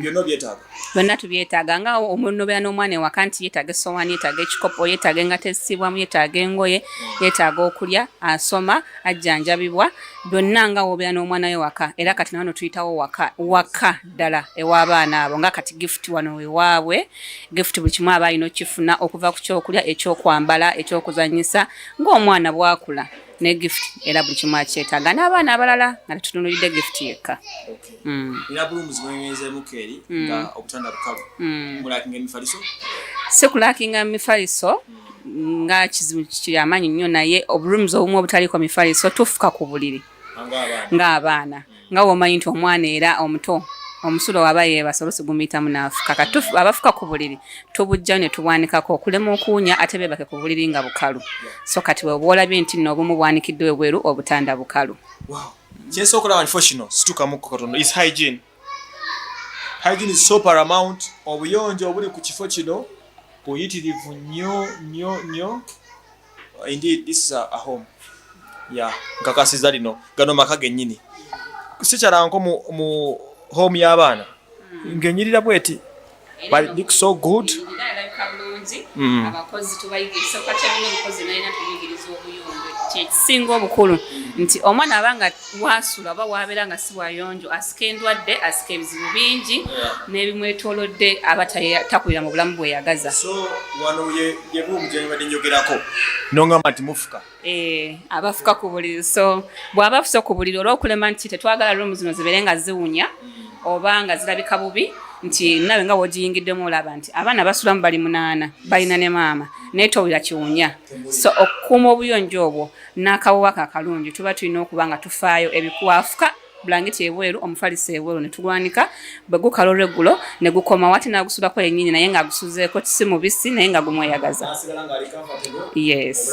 byonna byetaaga byonna tubyetaaga nga omuntu obeera n'omwana ewaka nti yeetaaga essowaani yeetaaga ekikopo yeetaaga engata ezisibwamu yeetaaga engoye yeetaaga okulya asoma ajjanjabibwa byonna nga wobeera n'omwana we waka era kati nawano tuyitawo waka ddala ew'abaana abo nga kati gifuti wano wewaabwe gifuti buli kimu aba alina okifuna okuva ku kyokulya ekyokwambala ekyokuzanyisa ng'omwana bwakula ne gift era buli kimu akyetaaga n'abaana abalala nga tutunuulidde gift yekka. Era bulungi bwenywezeemu keeri nga obutanda bukalu mulakinga emifaliso si kulakinga mifaliso nga kizibu kyamaanyi nnyo naye obulumuzi obumu obutaliko mifaliso tufuka ku buliri ng'abaana nga womanyi nti omwana era omuto omusulo waba yeebasa oluusi gumuyitamu n'afuka katufu abafuka ku buliri tubujjayo ne tubwanikako okulema okuwunya ate beebake ku buliri nga bukalu so kati bwe olabye nti nno obumu bwanikidde ebweru obutanda bukalu. Kyensooka okulaba nti fo kino situkamuko katono is hygiene. Hygiene is so paramount. Obuyonjo obuli ku kifo kino buyitirivu nnyo. Indeed this is a home. Nkakasiza lino gano maka gennyini sikyalanko mu home y'abaana ngenyirira bweti but look so good. Abakozi tubayigiriza kwakyalina omukozi nalina tuyigiriza obuyonjo kyekisinga obukulu nti omwana abanga wasula oba wabeera nga si bwayonjo asika endwadde asika ebizibu bingi n'ebimwetoolodde aba takulira mu bulamu bweyagaza. So wano yebumujanyibadde njogerako nongamba nti mufuka abafuka ku buliri so bw'aba afusa ku buliri olw'okulema nti tetwagala roomu zino zibeere nga ziwunya oba nga zirabika bubi nti nawe nga wogiyingiddemu olaba nti abaana basulamu bali 8 balina ne maama naye towulira kiwunya so okukuuma obuyonjo obwo n'akawuwako akalungi tuba tulina okuba nga tufaayo ebikwafuka bulangiti ebweru omufaliso ebweru ne tugwanika bwe gukala olweggulo ne gukoma wati n'agusulako yennyini naye ng'agusuzeeko si mubisi naye nga gumweyagaza. Yes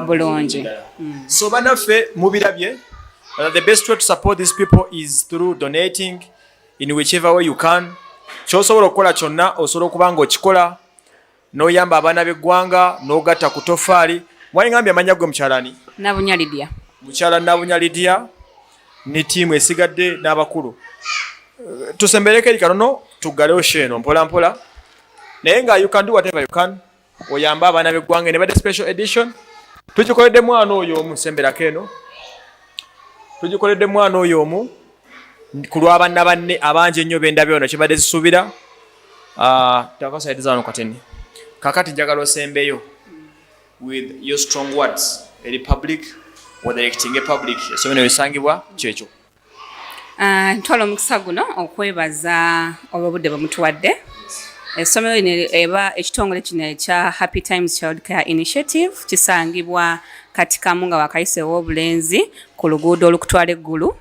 bulungi. So bannaffe mubirabye the best way to support these people is through donating in whichever way you can. Ky'osobola okukola kyonna osobola okuba nga okikola n'oyamba abaana b'eggwanga n'ogatta ku tofaali. Mwangambye amanya gwe mukyalani? Nabunya Lydia. Mukyala Nabunya Lydia ne tiimu esigadde n'abakulu. Tusembereko eri katono tuggalewo sheeno mpola mpola naye nga you can do whatever you can oyamba abaana b'eggwanga ne badde special edition tugikoledde mwana oyo omu semberako eno tugikoledde mwana oyo omu ku lw'abanna banne abangi ennyo bendabye ono kibadde zisuubira takasaidiza wano kateni kakati njagala osembeyo with your strong words eri public wadirecting a public essomero lisangibwa kyekyo. Ntwala omukisa guno okwebaza olw'obudde bwe mutuwadde. Essomero lino eba ekitongole kino ekya Happy Times Child Care Initiative kisangibwa Katikamu nga wakayisewo obulenzi ku luguudo olukutwala eggulu.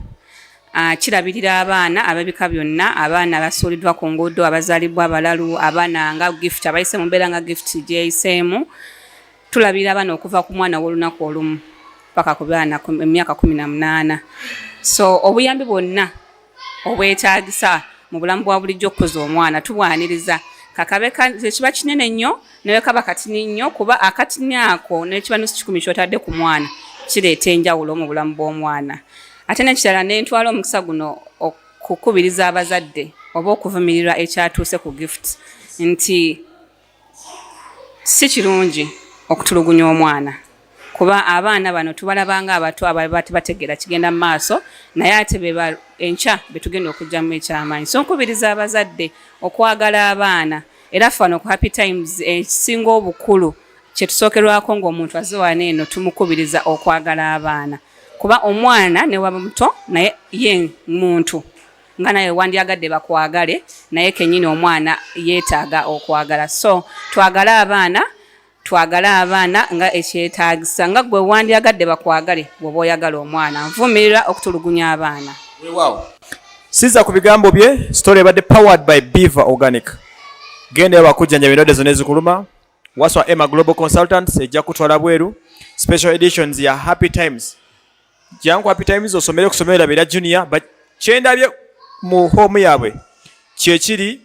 Kirabirira abaana ababika byonna abaana abasuuliddwa ku nguudo abazaalibwa abalalu abaana nga gift abayise mu mbeera nga gift gyeyiseemu tulabirira abaana okuva ku mwana w'olunaku olumu paka ku baana emyaka 18. So obuyambi bwonna obwetaagisa mu bulamu bwa bulijjo okukuza omwana tubwaniriza kakabe kiba kinene nnyo naye kaba katini nnyo kuba akatini ako nekiba nusu 10 kyotadde ku mwana kireeta enjawulo mu bulamu bw'omwana. Ate n'ekirala n'entwala omukisa guno okukubiriza abazadde oba okuvumirira ekyatuuse ku gift nti si kirungi okutulugunya omwana kuba abaana bano tubalabanga abato abati bategera kigenda mu maaso naye ate beba enkya betugenda okujjamu ekyamaanyi. So nkubiriza abazadde okwagala abaana era fano ku Happy Times ekisinga obukulu kyetusookerwako ng'omuntu aziwaana eno tumukubiriza okwagala abaana kuba omwana ne waba muto naye ye muntu nga naye wandyagadde bakwagale naye kennyini omwana yeetaaga okwagala. So twagala abaana nga ekyetaagisa nga gwe wandyagadde bakwagale bw'oba oyagala omwana nvumirira okutulugunya abaana. Wow. Siza ku bigambo bye story ebadde powered by Beaver Organic. genda bakujjanja binode zonna ezikuluma. Waswa Emma Global Consultants ejja kutwala bweru special editions ya Happy Times. Jangu Happy Times osomere kusomera bera junior kyendabye mu home yaabwe kyekiri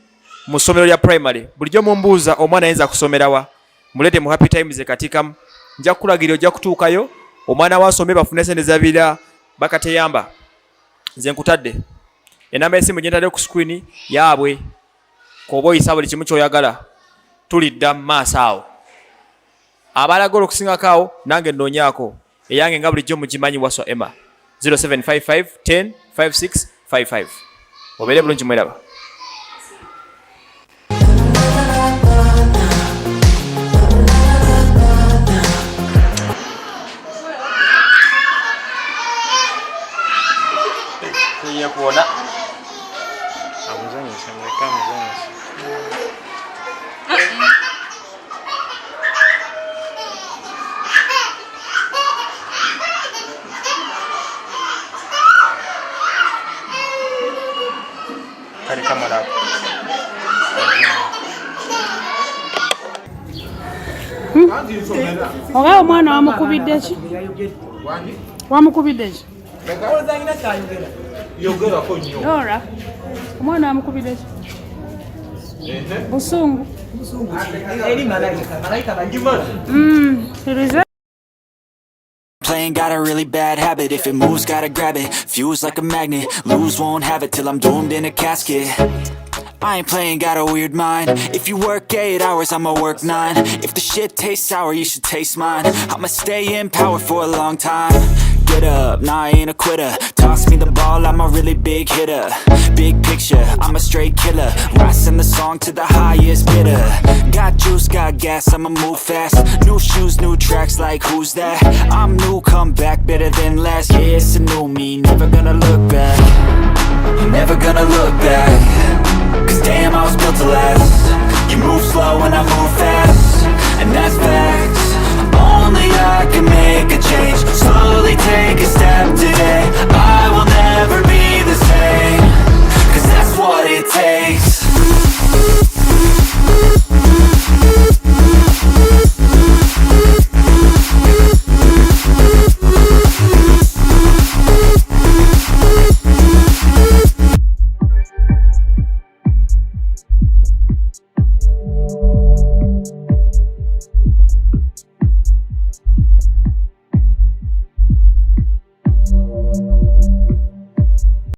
mu ssomero lya primary. Bulijjo mumbuuza omwana ayinza kusomerawa mulete mu Happy Times ekatika nja kulagira ojja kutuukayo omwana wasome bafune sente zabira bakateyamba. Nze nkutadde enamba y'essimu gyentadde ku screen yaabwe koba oyisa buli kimu kyoyagala tulidda mu maaso awo. Abalagala okusingako awo nange nnoonyaako eyange nga bulijjo mugimanyi Waswa Emma 0755 10 56 55. Obeere bulungi mweraba. Kuona amuzanyisa mweka amuzanyisa kali kamera oba omwana wamukubidde ki? Wamukubidde ki? Ora omwana wamukubidde ki? Busungu. Playing got a really bad habit. If it moves, gotta grab it. Fuse like a magnet. Lose, won't have it till I'm doomed in a casket. I ain't playing, got a weird mind. If you work 8 hours, I'ma work 9. If the shit tastes sour, you should taste mine. I'ma stay in power for a long time. Get up, nah, I ain't a quitter. Toss me the ball, I'm a really big hitter. Big picture, I'm a straight killer. Rising the song to the highest bidder. Got juice, got gas, I'ma move fast. New shoes, new tracks, like who's that? I'm new, come back, better than last. Yeah, it's a new me, never gonna look back.